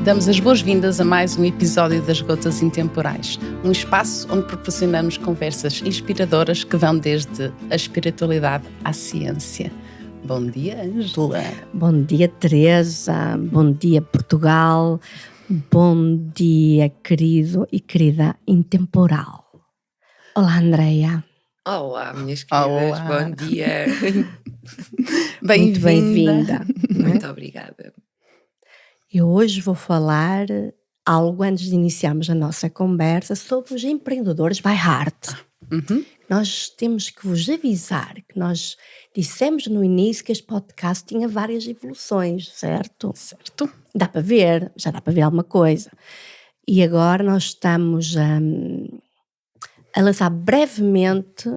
Damos as boas-vindas a mais um episódio das Gotas Intemporais, um espaço onde proporcionamos conversas inspiradoras que vão desde a espiritualidade à ciência. Bom dia, Ângela. Bom dia, Teresa. Bom dia, Portugal. Bom dia, querido e querida intemporal. Olá, Andreia. Olá, minhas queridas. Olá. Bom dia. Muito bem-vinda. Muito obrigada. Eu hoje vou falar algo antes de iniciarmos a nossa conversa sobre os empreendedores by heart. Nós temos que vos avisar que nós dissemos no início que este podcast tinha várias evoluções, certo? Certo. Dá para ver, já dá para ver alguma coisa. E agora nós estamos a lançar brevemente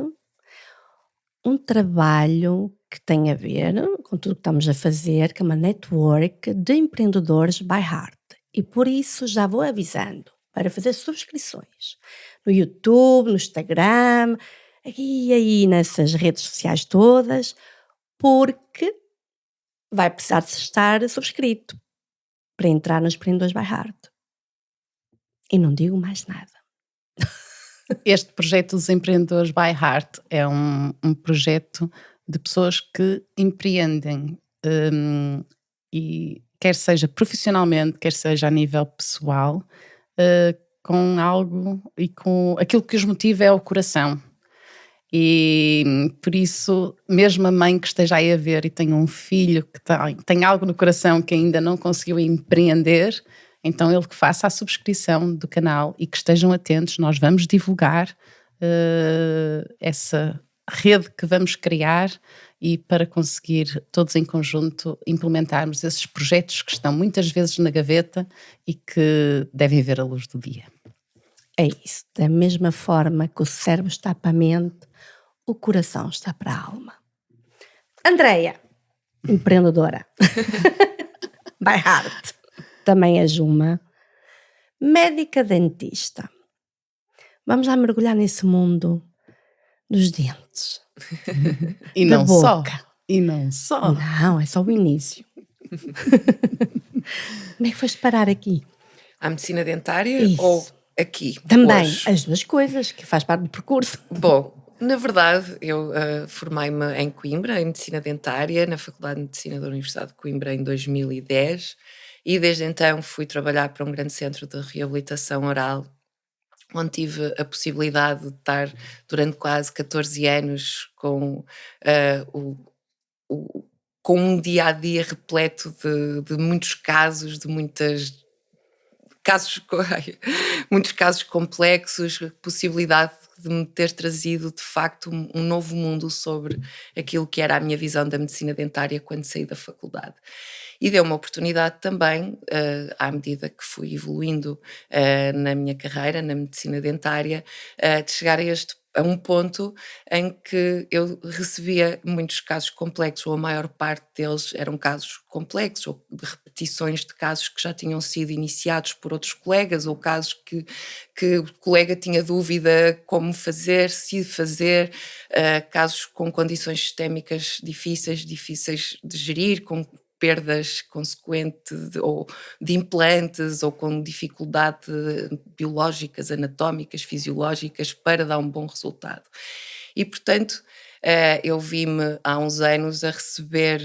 um trabalho que tem a ver com tudo que estamos a fazer, que é uma network de empreendedores by heart. E por isso já vou avisando para fazer subscrições no YouTube, no Instagram, aqui e aí nessas redes sociais todas, porque vai precisar de estar subscrito para entrar nos empreendedores by heart. E não digo mais nada. Este projeto dos Empreendedores by Heart é um projeto de pessoas que empreendem, e quer seja profissionalmente, quer seja a nível pessoal, com algo e com aquilo que os motiva é o coração. E por isso, mesmo a mãe que esteja aí a ver e tem um filho que tem algo no coração que ainda não conseguiu empreender, então ele que faça a subscrição do canal e que estejam atentos, nós vamos divulgar essa rede que vamos criar e para conseguir todos em conjunto implementarmos esses projetos que estão muitas vezes na gaveta e que devem ver a luz do dia. É isso, da mesma forma que o cérebro está para a mente, o coração está para a alma. Andreia, empreendedora, by heart, também és uma médica dentista. Vamos lá mergulhar nesse mundo dos dentes. E da não boca. só. E não só. Não, é só o início. Como é que foste parar aqui? À medicina dentária Isso. ou aqui? Também, hoje? as duas coisas, que faz parte do percurso. Bom, na verdade, eu formei-me em Coimbra, em medicina dentária, na Faculdade de Medicina da Universidade de Coimbra em 2010 e desde então fui trabalhar para um grande centro de reabilitação oral, onde tive a possibilidade de estar durante quase 14 anos com com um dia-a-dia repleto de muitos casos, de muitos casos complexos, possibilidade de me ter trazido de facto um novo mundo sobre aquilo que era a minha visão da medicina dentária quando saí da faculdade. E deu uma oportunidade também, à medida que fui evoluindo na minha carreira, na medicina dentária, de chegar a um ponto em que eu recebia muitos casos complexos, ou a maior parte deles eram casos complexos, ou de repetições de casos que já tinham sido iniciados por outros colegas, ou casos que o colega tinha dúvida como fazer, se fazer, casos com condições sistémicas difíceis de gerir, com perdas consequentes ou de implantes ou com dificuldade biológicas, anatómicas, fisiológicas para dar um bom resultado. E, portanto, eu vi-me há uns anos a receber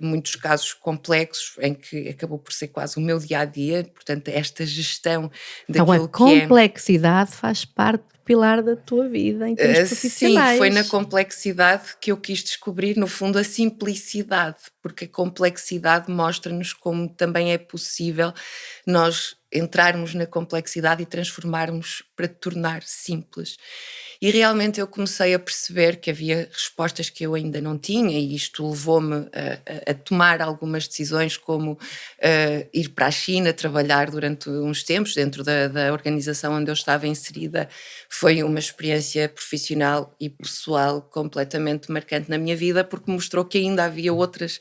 muitos casos complexos em que acabou por ser quase o meu dia-a-dia, portanto, esta gestão daquilo então, a que é... complexidade faz parte do pilar da tua vida em termos profissionais. Sim, foi na complexidade que eu quis descobrir, no fundo, a simplicidade, porque a complexidade mostra-nos como também é possível nós entrarmos na complexidade e transformarmos para tornar simples. E realmente eu comecei a perceber que havia respostas que eu ainda não tinha e isto levou-me a tomar algumas decisões como ir para a China, trabalhar durante uns tempos dentro da organização onde eu estava inserida. Foi uma experiência profissional e pessoal completamente marcante na minha vida porque mostrou que ainda havia outros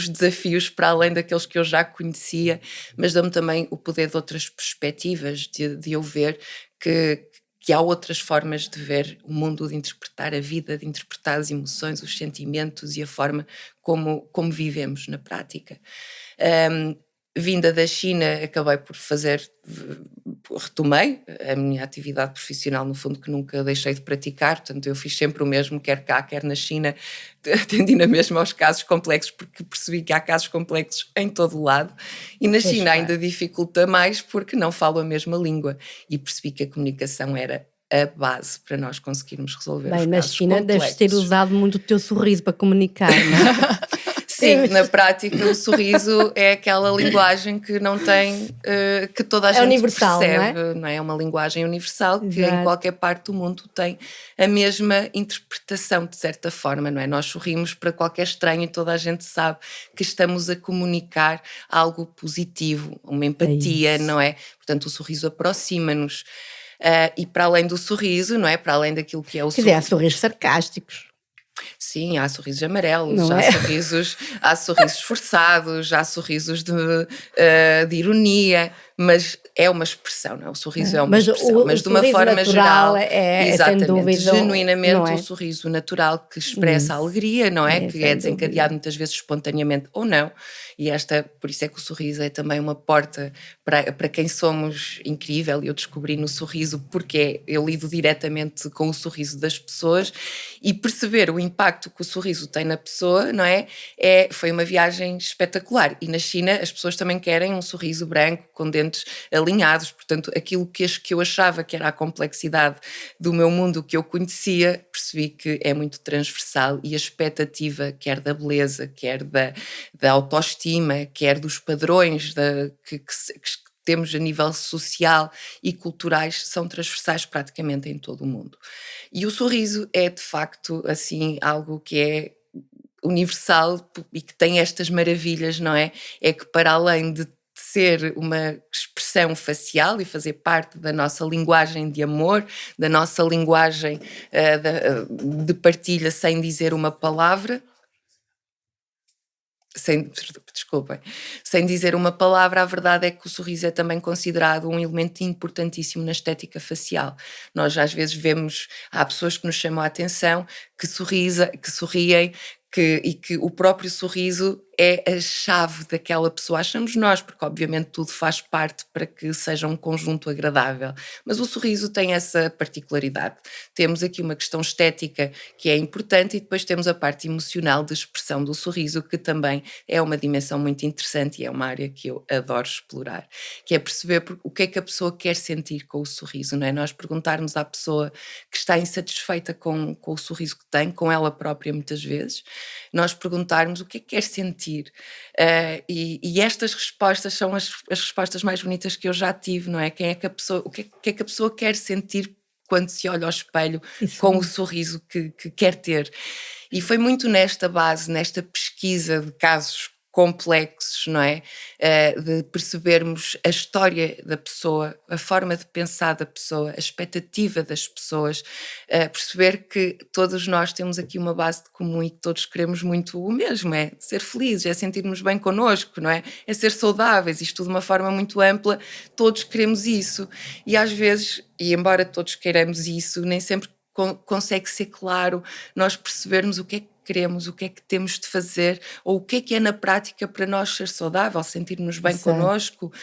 desafios para além daqueles que eu já conhecia, mas deu-me também o poder de outras perspectivas, de eu ver que há outras formas de ver o mundo, de interpretar a vida, de interpretar as emoções, os sentimentos e a forma como vivemos na prática. vinda da China, acabei por retomei a minha atividade profissional, no fundo, que nunca deixei de praticar, portanto eu fiz sempre o mesmo, quer cá, quer na China, atendi na mesma aos casos complexos, porque percebi que há casos complexos em todo o lado, e na China ainda dificulta mais porque não falo a mesma língua, e percebi que a comunicação era a base para nós conseguirmos resolver os casos complexos. Bem, na China deves ter usado muito o teu sorriso para comunicar, não é? Sim, na prática o sorriso é aquela linguagem que não tem, que toda a gente universal, percebe, não é? É uma linguagem universal que em qualquer parte do mundo tem a mesma interpretação, de certa forma, não é? Nós sorrimos para qualquer estranho e toda a gente sabe que estamos a comunicar algo positivo, uma empatia, não é? Portanto, o sorriso aproxima-nos. E para além do sorriso, não é? Para além daquilo que é o sorriso. Há sorrisos sarcásticos. Sim, há sorrisos amarelos, não há é? há sorrisos forçados, há sorrisos de ironia, mas é uma expressão, não é? O sorriso é uma expressão, mas de uma forma geral, exatamente, sem dúvida, genuinamente é? o sorriso natural que expressa a alegria, não é? Que é desencadeado muitas vezes espontaneamente ou não, e por isso é que o sorriso é também uma porta para quem somos incrível, e eu descobri no sorriso porque eu lido diretamente com o sorriso das pessoas, e perceber o impacto que o sorriso tem na pessoa, não é? Foi uma viagem espetacular. E na China as pessoas também querem um sorriso branco, com dentes alinhados, portanto aquilo que eu achava que era a complexidade do meu mundo que eu conhecia, percebi que é muito transversal, e a expectativa, quer da beleza, quer da autoestima, quer dos padrões que temos a nível social e culturais, são transversais praticamente em todo o mundo. E o sorriso é, de facto, assim, algo que é universal e que tem estas maravilhas, não é? É que, para além de ser uma expressão facial e fazer parte da nossa linguagem de amor, da nossa linguagem de partilha sem dizer uma palavra, sem dizer uma palavra, a verdade é que o sorriso é também considerado um elemento importantíssimo na estética facial. Nós às vezes há pessoas que nos chamam a atenção, que sorriem, e que o próprio sorriso é a chave daquela pessoa. Achamos nós, porque obviamente tudo faz parte para que seja um conjunto agradável. Mas o sorriso tem essa particularidade. Temos aqui uma questão estética que é importante, e depois temos a parte emocional de expressão do sorriso, que também é uma dimensão muito interessante e é uma área que eu adoro explorar, que é perceber o que é que a pessoa quer sentir com o sorriso, não é? Nós perguntarmos à pessoa que está insatisfeita com o sorriso que tem, com ela própria muitas vezes, nós perguntarmos o que é que quer sentir, e estas respostas são as respostas mais bonitas que eu já tive, não é? O que é que a pessoa quer sentir quando se olha ao espelho com o sorriso que quer ter. E foi muito nesta base, nesta pesquisa de casos complexos, não é? De percebermos a história da pessoa, a forma de pensar da pessoa, a expectativa das pessoas, perceber que todos nós temos aqui uma base de comum e que todos queremos muito o mesmo, é ser felizes, é sentirmos bem connosco, não é? É ser saudáveis, isto de uma forma muito ampla, todos queremos isso. E às vezes, e embora todos queiramos isso, nem sempre consegue ser claro nós percebermos o que é que queremos, o que é que temos de fazer, ou o que é na prática para nós ser saudável, sentir-nos bem connosco,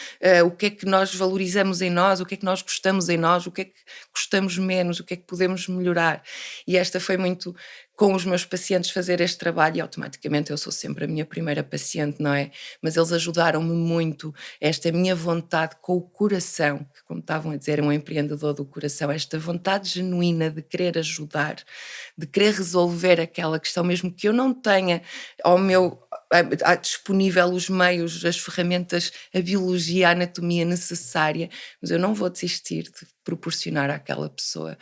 o que é que nós valorizamos em nós, o que é que nós gostamos em nós, o que é que gostamos menos, o que é que podemos melhorar. E esta foi muito com os meus pacientes fazer este trabalho, e automaticamente eu sou sempre a minha primeira paciente, não é? Mas eles ajudaram-me muito, esta minha vontade com o coração, que, como estavam a dizer, é um empreendedor do coração, esta vontade genuína de querer ajudar, de querer resolver aquela questão, mesmo que eu não tenha disponível os meios, as ferramentas, a biologia, a anatomia necessária, mas eu não vou desistir de proporcionar àquela pessoa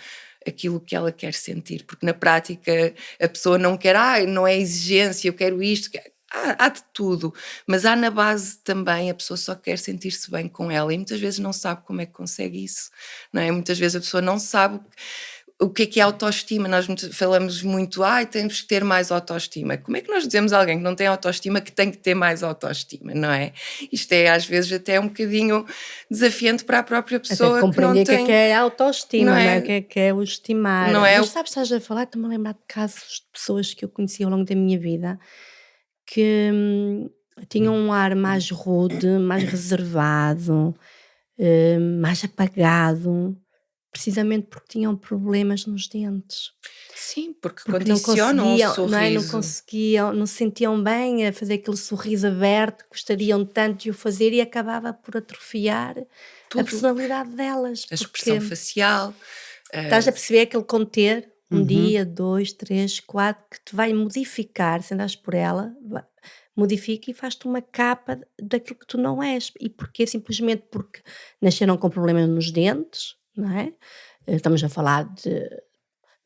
aquilo que ela quer sentir, porque na prática a pessoa não quer, não é exigência, eu quero isto, há de tudo, mas há na base também, a pessoa só quer sentir-se bem com ela, e muitas vezes não sabe como é que consegue isso, não é? Muitas vezes a pessoa não sabe o que é autoestima. Nós falamos muito, temos que ter mais autoestima. Como é que nós dizemos a alguém que não tem autoestima que tem que ter mais autoestima, não é? Isto é às vezes até um bocadinho desafiante para a própria pessoa. Até compreender o que é autoestima, não é? O que é o estimar. Não é? Mas sabes, estás a falar, estou-me a lembrar de casos de pessoas que eu conheci ao longo da minha vida que Tinha um ar mais rude, mais reservado, mais apagado, precisamente porque tinham problemas nos dentes. Sim, porque Porque não condicionam o conseguiam, não é? Não sorriso. conseguiam, não se sentiam bem a fazer aquele sorriso aberto, gostariam tanto de o fazer e acabava por atrofiar a Tudo, personalidade delas, a expressão porque facial. estás a perceber aquele conter, um Uhum. dia, 2, 3, 4, que te vai modificar, se andares por ela, modifica e faz-te uma capa daquilo que tu não és. E porquê? Simplesmente porque nasceram com problemas nos dentes, não é? Estamos a falar de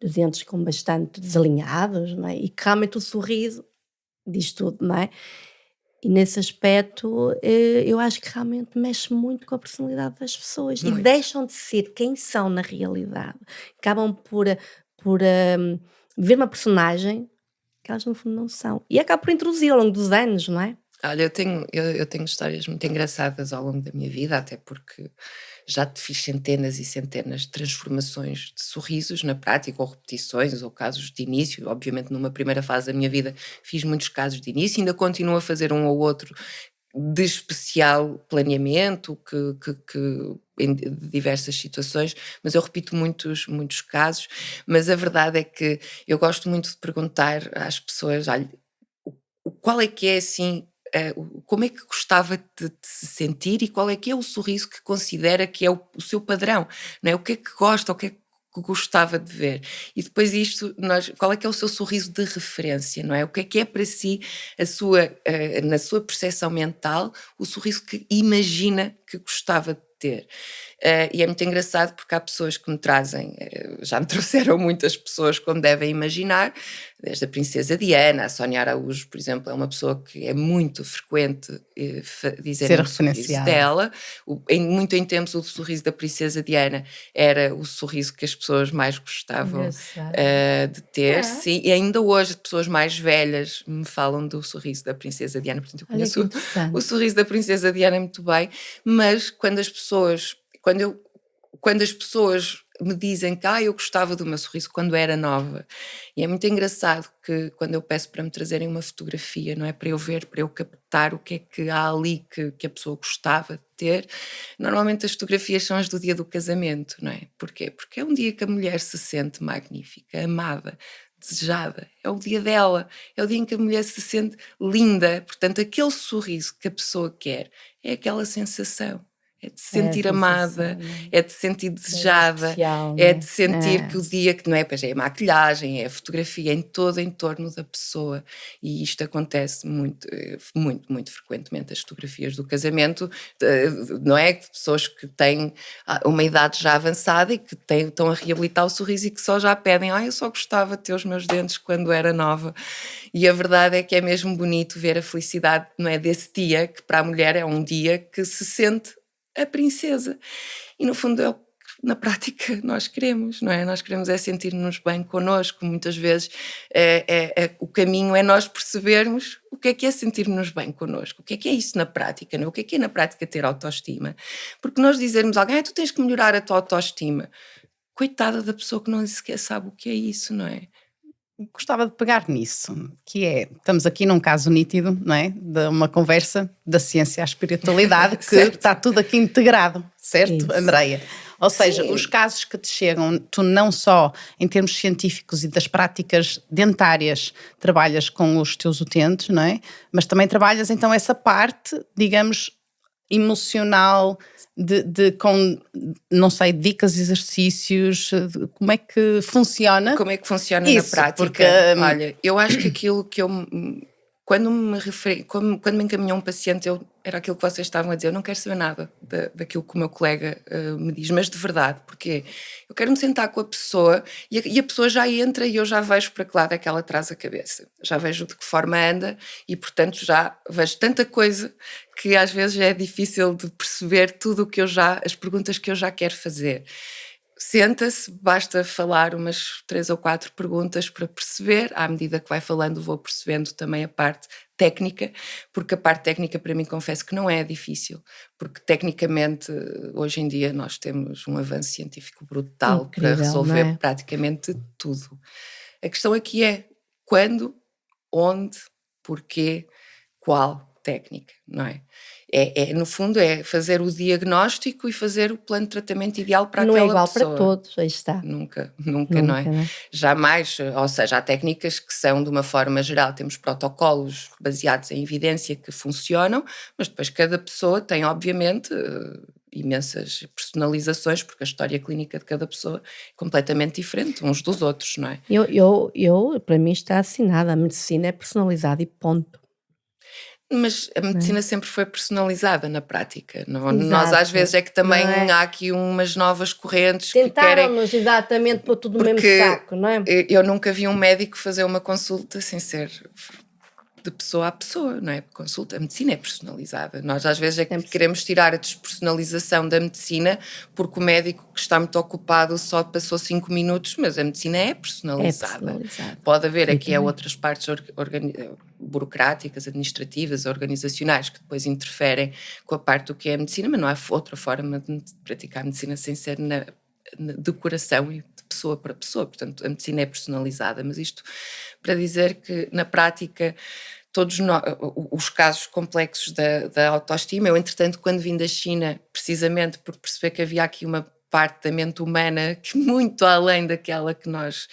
dentes com bastante desalinhados, não é? E que realmente o sorriso diz tudo, não é? E nesse aspecto, eu acho que realmente mexe muito com a personalidade das pessoas e Muito. deixam de ser quem são na realidade. Acabam por ver uma personagem que elas no fundo não são. E acaba por introduzir ao longo dos anos, não é? Olha, eu tenho histórias muito engraçadas ao longo da minha vida, até porque já te fiz centenas e centenas de transformações de sorrisos na prática, ou repetições, ou casos de início. Obviamente, numa primeira fase da minha vida, fiz muitos casos de início, ainda continuo a fazer um ou outro de especial planeamento, que em diversas situações, mas eu repito muitos, muitos casos. Mas a verdade é que eu gosto muito de perguntar às pessoas: olha, qual é que é assim, como é que gostava de se sentir e qual é que é o sorriso que considera que é o seu padrão, não é? O que é que gosta, o que é que gostava de ver? E depois isto, qual é que é o seu sorriso de referência, não é? O que é para si a sua, na sua percepção mental, o sorriso que imagina que gostava de ter? E é muito engraçado porque há pessoas que me trazem, já me trouxeram muitas pessoas como devem imaginar, desde a Princesa Diana, a Sónia Araújo, por exemplo, é uma pessoa que é muito frequente Ser dizerem o sorriso referenciada. dela. Muito em tempos o sorriso da Princesa Diana era o sorriso que as pessoas mais gostavam Engraçado. de ter, É. sim, e ainda hoje pessoas mais velhas me falam do sorriso da Princesa Diana, portanto eu Olha que conheço o interessante. sorriso da Princesa Diana muito bem, mas quando eu quando as pessoas me dizem que eu gostava do meu sorriso quando era nova, e é muito engraçado que quando eu peço para me trazerem uma fotografia, não é? Para eu ver, para eu captar o que é que há ali que a pessoa gostava de ter, normalmente as fotografias são as do dia do casamento, não é? Porquê? Porque é um dia que a mulher se sente magnífica, amada, desejada, é o dia dela, é o dia em que a mulher se sente linda, portanto aquele sorriso que a pessoa quer é aquela sensação. É de se É a sentir amada, sensação, não é? é de se sentir É algo desejada, especial, não é de é? sentir que É. o dia que não é, pois é a maquilhagem, é a fotografia, em todo em torno da pessoa. E isto acontece muito, muito, muito frequentemente, as fotografias do casamento, não é? De pessoas que têm uma idade já avançada e que estão a reabilitar o sorriso e que só já pedem, eu só gostava de ter os meus dentes quando era nova. E a verdade é que é mesmo bonito ver a felicidade, não é, desse dia, que para a mulher é um dia que se sente a princesa. E no fundo é o que na prática nós queremos, não é? Nós queremos é sentir-nos bem connosco. Muitas vezes o caminho é nós percebermos o que é sentir-nos bem connosco. O que é isso na prática, não é? O que é na prática ter autoestima? Porque nós dizermos a alguém, tu tens que melhorar a tua autoestima. Coitada da pessoa que não sequer sabe o que é isso, não é? Gostava de pegar nisso, que é, estamos aqui num caso nítido, não é? De uma conversa da ciência à espiritualidade, que Certo? está tudo aqui integrado, certo, Isso. Andreia? Ou seja, os Sim, casos que te chegam, tu não só em termos científicos e das práticas dentárias trabalhas com os teus utentes, não é? Mas também trabalhas então essa parte, digamos, emocional, com, não sei, dicas, exercícios, como é que funciona como é que funciona na isso? Porque prática? Olha, eu acho que aquilo que quando me encaminhou um paciente, era aquilo que vocês estavam a dizer, eu não quero saber nada daquilo que o meu colega me diz, mas de verdade, porque eu quero me sentar com a pessoa e a pessoa já entra e eu já vejo para que lado é que ela traz a cabeça, já vejo de que forma anda e, portanto, já vejo tanta coisa que às vezes é difícil de perceber tudo o que as perguntas que eu já quero fazer. Senta-se, basta falar umas 3 ou 4 perguntas para perceber, à medida que vai falando vou percebendo também a parte técnica, porque a parte técnica para mim confesso que não é difícil, porque tecnicamente hoje em dia nós temos um avanço científico brutal para Incrível, não resolver é? praticamente tudo. A questão aqui é quando, onde, porquê, qual técnica, não é? No fundo, é fazer o diagnóstico e fazer o plano de tratamento ideal para Não é aquela igual pessoa. para todos, aí está. Nunca, não é? Nunca, não é? Jamais, ou seja, há técnicas que são de uma forma geral, temos protocolos baseados em evidência que funcionam, mas depois cada pessoa tem, obviamente, imensas personalizações, porque a história clínica de cada pessoa é completamente diferente uns dos outros, não é? Para mim está assinado, a medicina é personalizada e ponto. Mas a Não é? medicina sempre foi personalizada na prática. Nós Exato, às vezes é que também não é? há aqui umas novas correntes que querem. Tentaram-nos exatamente pôr tudo no mesmo Porque saco, não é? eu nunca vi um médico fazer uma consulta sem ser de pessoa a pessoa, não é? Consulta, a medicina é personalizada. Nós às vezes é que Sempre. queremos tirar a despersonalização da medicina porque o médico que está muito ocupado só passou 5 minutos, mas a medicina é É personalizada. personalizado. Pode haver aqui Completamente. outras partes burocráticas, administrativas, organizacionais que depois interferem com a parte do que é a medicina, mas não há outra forma de praticar a medicina sem ser de coração e de pessoa para pessoa. Portanto, a medicina é personalizada, mas isto para dizer que na prática todos os casos complexos da autoestima, eu entretanto quando vim da China, precisamente por perceber que havia aqui uma parte da mente humana que muito além daquela que nós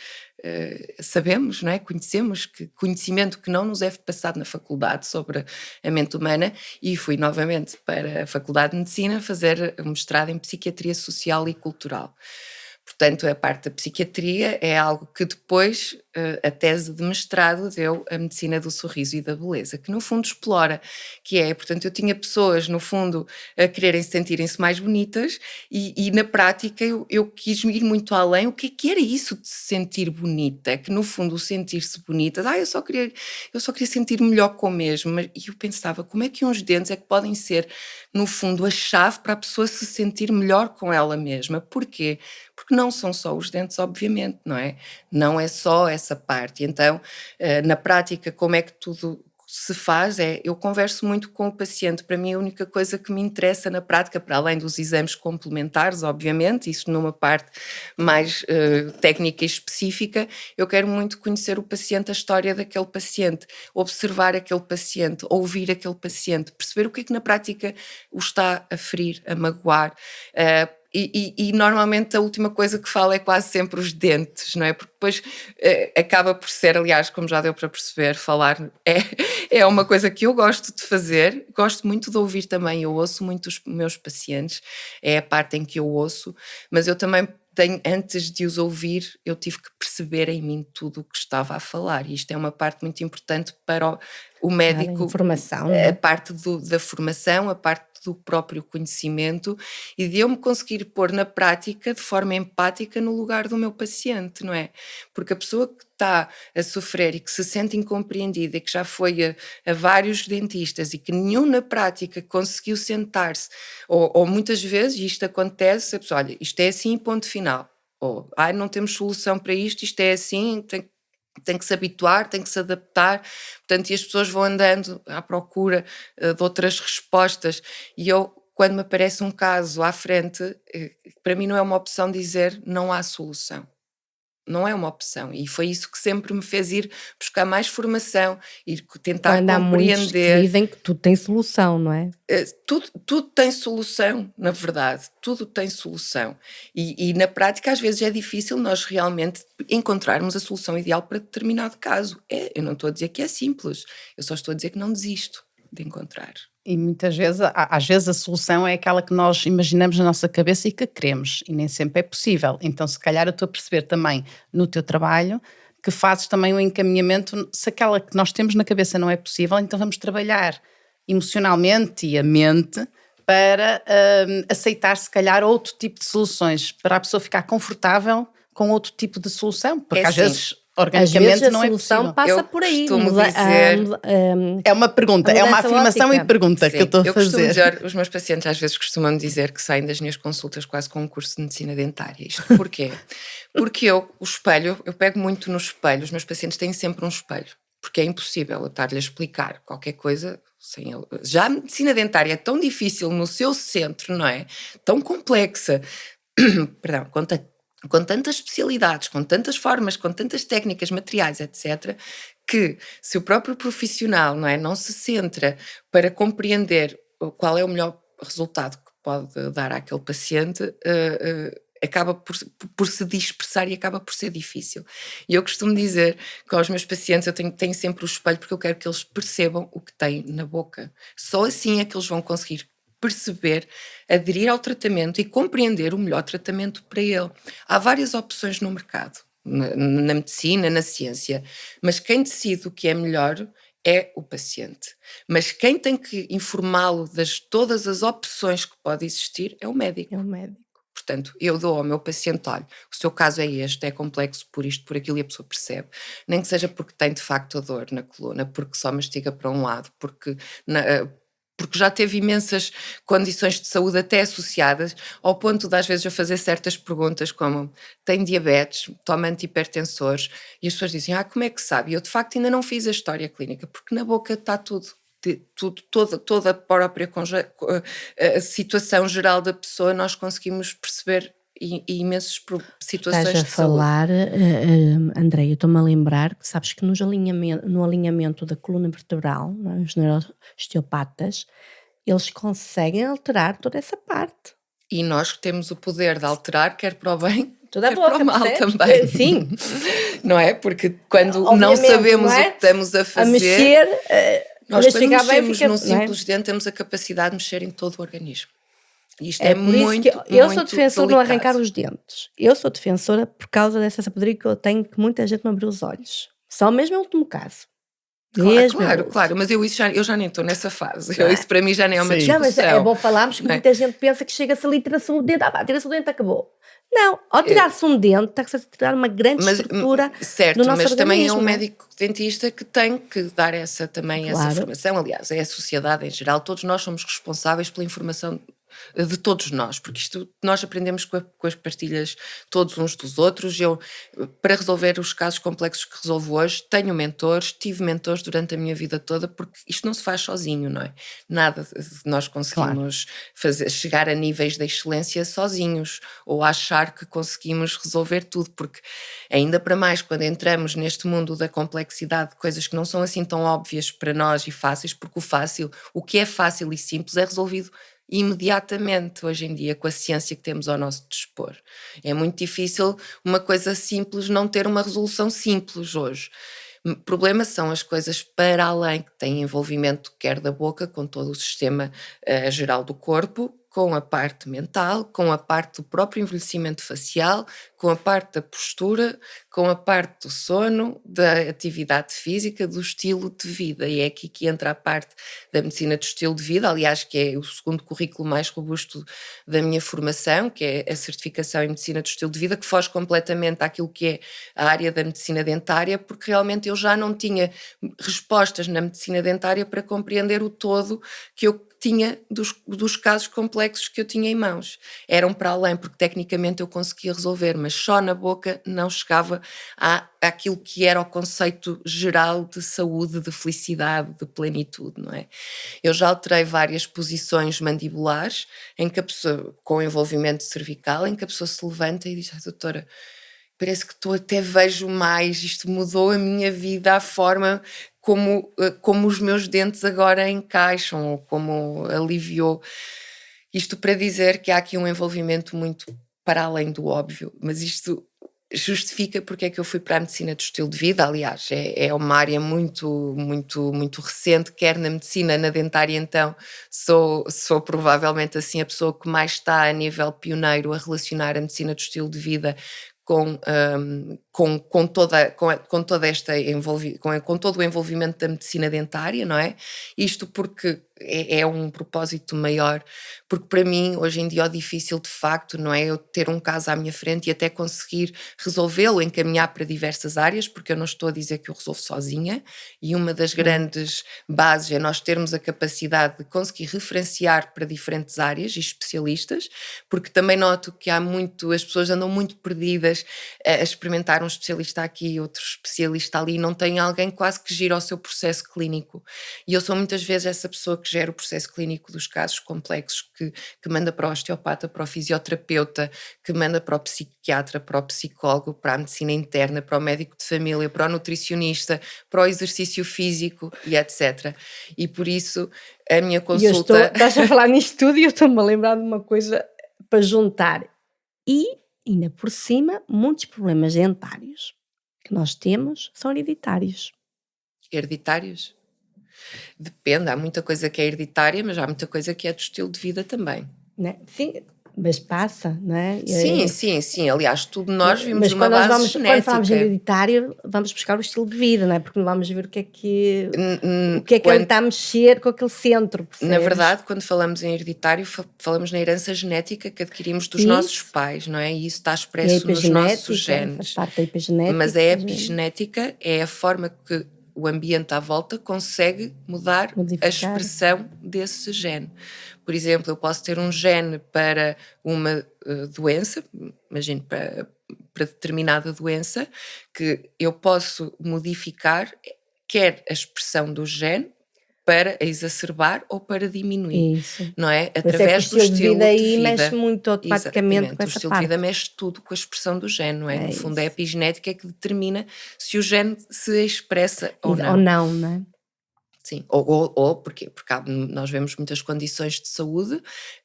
sabemos, não é? Conhecemos, conhecimento que não nos é passado na faculdade sobre a mente humana, e fui novamente para a Faculdade de Medicina fazer um mestrado em Psiquiatria Social e Cultural. Portanto, a parte da psiquiatria é algo que depois a tese de mestrado deu a medicina do sorriso e da beleza, que no fundo explora, que é, portanto, eu tinha pessoas no fundo a quererem sentirem-se mais bonitas e na prática eu quis ir muito além. O que era isso de se sentir bonita? É que no fundo o sentir-se bonita, eu só queria sentir melhor com o mesmo, e eu pensava, como é que uns dentes é que podem ser no fundo a chave para a pessoa se sentir melhor com ela mesma? Porquê? Porque não são só os dentes, obviamente, não é? Não é só essa parte. Então, na prática, como é que tudo se faz? Eu converso muito com o paciente. Para mim, a única coisa que me interessa na prática, para além dos exames complementares, obviamente, isso numa parte mais técnica e específica, eu quero muito conhecer o paciente, a história daquele paciente, observar aquele paciente, ouvir aquele paciente, perceber o que é que na prática o está a ferir, a magoar. E normalmente a última coisa que falo é quase sempre os dentes, não é? Porque depois acaba por ser, aliás, como já deu para perceber, falar é uma coisa que eu gosto de fazer, gosto muito de ouvir também, eu ouço muito os meus pacientes, é a parte em que eu ouço, mas eu também antes de os ouvir, eu tive que perceber em mim tudo o que estava a falar, e isto é uma parte muito importante para o médico, informação, não é? a parte da formação, a parte do próprio conhecimento e de eu me conseguir pôr na prática de forma empática no lugar do meu paciente, não é? Porque a pessoa que está a sofrer e que se sente incompreendida e que já foi a vários dentistas e que nenhum na prática conseguiu sentar-se, ou muitas vezes isto acontece, a pessoa, olha, isto é assim, ponto final, ou não temos solução para isto é assim, tem que se habituar, tem que se adaptar, portanto, e as pessoas vão andando à procura de outras respostas, e eu, quando me aparece um caso à frente, para mim não é uma opção dizer não há solução. Não é uma opção, e foi isso que sempre me fez ir buscar mais formação, ir tentar Quando há muitos que compreender. dizem que tudo tem solução, não é? Tudo tem solução, na verdade, tudo tem solução. E na prática, às vezes é difícil nós realmente encontrarmos a solução ideal para determinado caso. Eu não estou a dizer que é simples, eu só estou a dizer que não desisto de encontrar. E muitas vezes, às vezes a solução é aquela que nós imaginamos na nossa cabeça e que queremos, e nem sempre é possível. Então, se calhar eu estou a perceber também no teu trabalho que fazes também um encaminhamento, se aquela que nós temos na cabeça não é possível, então vamos trabalhar emocionalmente e a mente para aceitar se calhar outro tipo de soluções, para a pessoa ficar confortável com outro tipo de solução, porque às assim, vezes organicamente a não é solução possível. passa Eu por aí. costumo dizer. É uma pergunta, é uma mudança afirmação ótica. e pergunta que eu estou a Eu costumo fazer. dizer, os meus pacientes às vezes costumam dizer que saem das minhas consultas quase com um curso de medicina dentária. Isto porquê? Porque o espelho, eu pego muito no espelho, os meus pacientes têm sempre um espelho, porque é impossível eu estar-lhe a explicar qualquer coisa sem ele. Já a medicina dentária é tão difícil no seu centro, não é? Tão complexa, perdão, com tantas especialidades, com tantas formas, com tantas técnicas, materiais, etc., que se o próprio profissional, não é, não se centra para compreender qual é o melhor resultado que pode dar àquele paciente, acaba por se dispersar e acaba por ser difícil. E eu costumo dizer que aos meus pacientes eu tenho sempre o espelho, porque eu quero que eles percebam o que têm na boca. Só assim é que eles vão conseguir perceber, aderir ao tratamento e compreender o melhor tratamento para ele. Há várias opções no mercado, na medicina, na ciência, mas quem decide o que é melhor é o paciente. Mas quem tem que informá-lo das todas as opções que pode existir é o médico. É o médico. Portanto, eu dou ao meu paciente, olha, o seu caso é este, é complexo por isto, por aquilo, e a pessoa percebe. Nem que seja porque tem de facto a dor na coluna, porque só mastiga para um lado, porque já teve imensas condições de saúde até associadas, ao ponto de às vezes eu fazer certas perguntas como, tem diabetes, toma antihipertensores, e as pessoas dizem, como é que sabe? E eu de facto ainda não fiz a história clínica, porque na boca está tudo. Toda a própria a situação geral da pessoa, nós conseguimos perceber imensas situações Estás a de saúde. falar, Andréia, estou-me a lembrar que sabes que no alinhamento da coluna vertebral, não é, os neuroosteopatas, eles conseguem alterar toda essa parte. E nós temos o poder de alterar, quer para o bem, Toda a quer para boca, o mal percebes? também. Sim. Não é? Porque quando não Obviamente, sabemos não é? o que estamos a A fazer, mexer, nós quando quando chegar bem mexemos fica, num não é? simples dente, temos a capacidade de mexer em todo o organismo. E isto É é por isso muito, que eu sou muito defensora de não delicado. arrancar os dentes. Eu sou defensora por causa dessa sabedoria que eu tenho, que muita gente me abriu os olhos. Só mesmo em último caso. Mesmo em último. Claro, mas eu já nem estou nessa fase. Não é? Isso para mim já nem é uma Sim. Não, mas é discussão. bom falarmos que Não é? muita gente pensa que chega-se ali e tira-se um dente. Tira-se o dente, acabou. Não, ao tirar-se um dente, está-se a tirar uma grande estrutura certo, do nosso mas também é um organismo. médico dentista que tem que dar essa Claro. formação. Aliás, é a sociedade em geral, todos nós somos responsáveis pela informação de todos nós, porque isto nós aprendemos com as pastilhas todos uns dos outros. Eu, para resolver os casos complexos que resolvo hoje, tenho mentores, tive mentores durante a minha vida toda, porque isto não se faz sozinho, não é? Nada de nós conseguimos chegar a níveis de excelência sozinhos, ou achar que conseguimos resolver tudo, porque ainda para mais quando entramos neste mundo da complexidade de coisas que não são assim tão óbvias para nós e fáceis, porque o que é fácil e simples é resolvido imediatamente hoje em dia com a ciência que temos ao nosso dispor. É muito difícil uma coisa simples não ter uma resolução simples hoje. O problema são as coisas para além, que têm envolvimento quer da boca, com todo o sistema geral do corpo, com a parte mental, com a parte do próprio envelhecimento facial, com a parte da postura, com a parte do sono, da atividade física, do estilo de vida. E é aqui que entra a parte da medicina do estilo de vida, aliás, que é o segundo currículo mais robusto da minha formação, que é a certificação em medicina do estilo de vida, que foge completamente àquilo que é a área da medicina dentária, porque realmente eu já não tinha respostas na medicina dentária para compreender o todo que eu tinha dos casos complexos que eu tinha em mãos. Eram para além, porque tecnicamente eu conseguia resolver, mas só na boca não chegava àquilo que era o conceito geral de saúde, de felicidade, de plenitude, não é? Eu já alterei várias posições mandibulares, em que a pessoa, com envolvimento cervical, em que a pessoa se levanta e diz, doutora, parece que até vejo mais, isto mudou a minha vida, a forma como os meus dentes agora encaixam, ou como aliviou. Isto para dizer que há aqui um envolvimento muito para além do óbvio, mas isto justifica porque é que eu fui para a medicina do estilo de vida. Aliás, é uma área muito, muito, muito recente, quer na medicina, na dentária, então sou provavelmente assim a pessoa que mais está a nível pioneiro a relacionar a medicina do estilo de vida com todo o envolvimento da medicina dentária, não é? Isto porque é um propósito maior, porque para mim hoje em dia o difícil de facto não é eu ter um caso à minha frente e até conseguir resolvê-lo, encaminhar para diversas áreas, porque eu não estou a dizer que eu resolvo sozinha, e uma das grandes bases é nós termos a capacidade de conseguir referenciar para diferentes áreas e especialistas, porque também noto que as pessoas andam muito perdidas a experimentar um especialista aqui, outro especialista ali, não tem alguém quase que gira o seu processo clínico. E eu sou muitas vezes essa pessoa que que gera o processo clínico dos casos complexos, que manda para o osteopata, para o fisioterapeuta, que manda para o psiquiatra, para o psicólogo, para a medicina interna, para o médico de família, para o nutricionista, para o exercício físico e etc. E por isso a minha consulta... Estás a falar nisto tudo e eu estou-me a lembrar de uma coisa para juntar. E, ainda por cima, muitos problemas dentários que nós temos são hereditários. Hereditários? Depende, há muita coisa que é hereditária, mas há muita coisa que é do estilo de vida também. Né? Sim, mas passa, não é? Sim. Aliás, tudo nós vimos mas uma base genética. Quando falamos de hereditário, vamos buscar o estilo de vida, não é? Porque não vamos ver o que é que ele está a mexer com aquele centro. Percebes? Na verdade, quando falamos em hereditário, falamos na herança genética que adquirimos dos nossos pais, não é? E isso está expresso nos nossos genes. Faz parte da epigenética. Mas a epigenética é a forma que o ambiente à volta consegue modificar a expressão desse gene. Por exemplo, eu posso ter um gene para uma doença, imagino para determinada doença, que eu posso modificar quer a expressão do gene para exacerbar ou para diminuir. Isso. Não é? Através do estilo de vida. Aí mexe muito automaticamente com essa parte. O estilo de vida mexe tudo com a expressão do gene, não é? No fundo, é a epigenética que determina se o gene se expressa ou não. Ou não, não é? Sim, ou porquê? Porque nós vemos muitas condições de saúde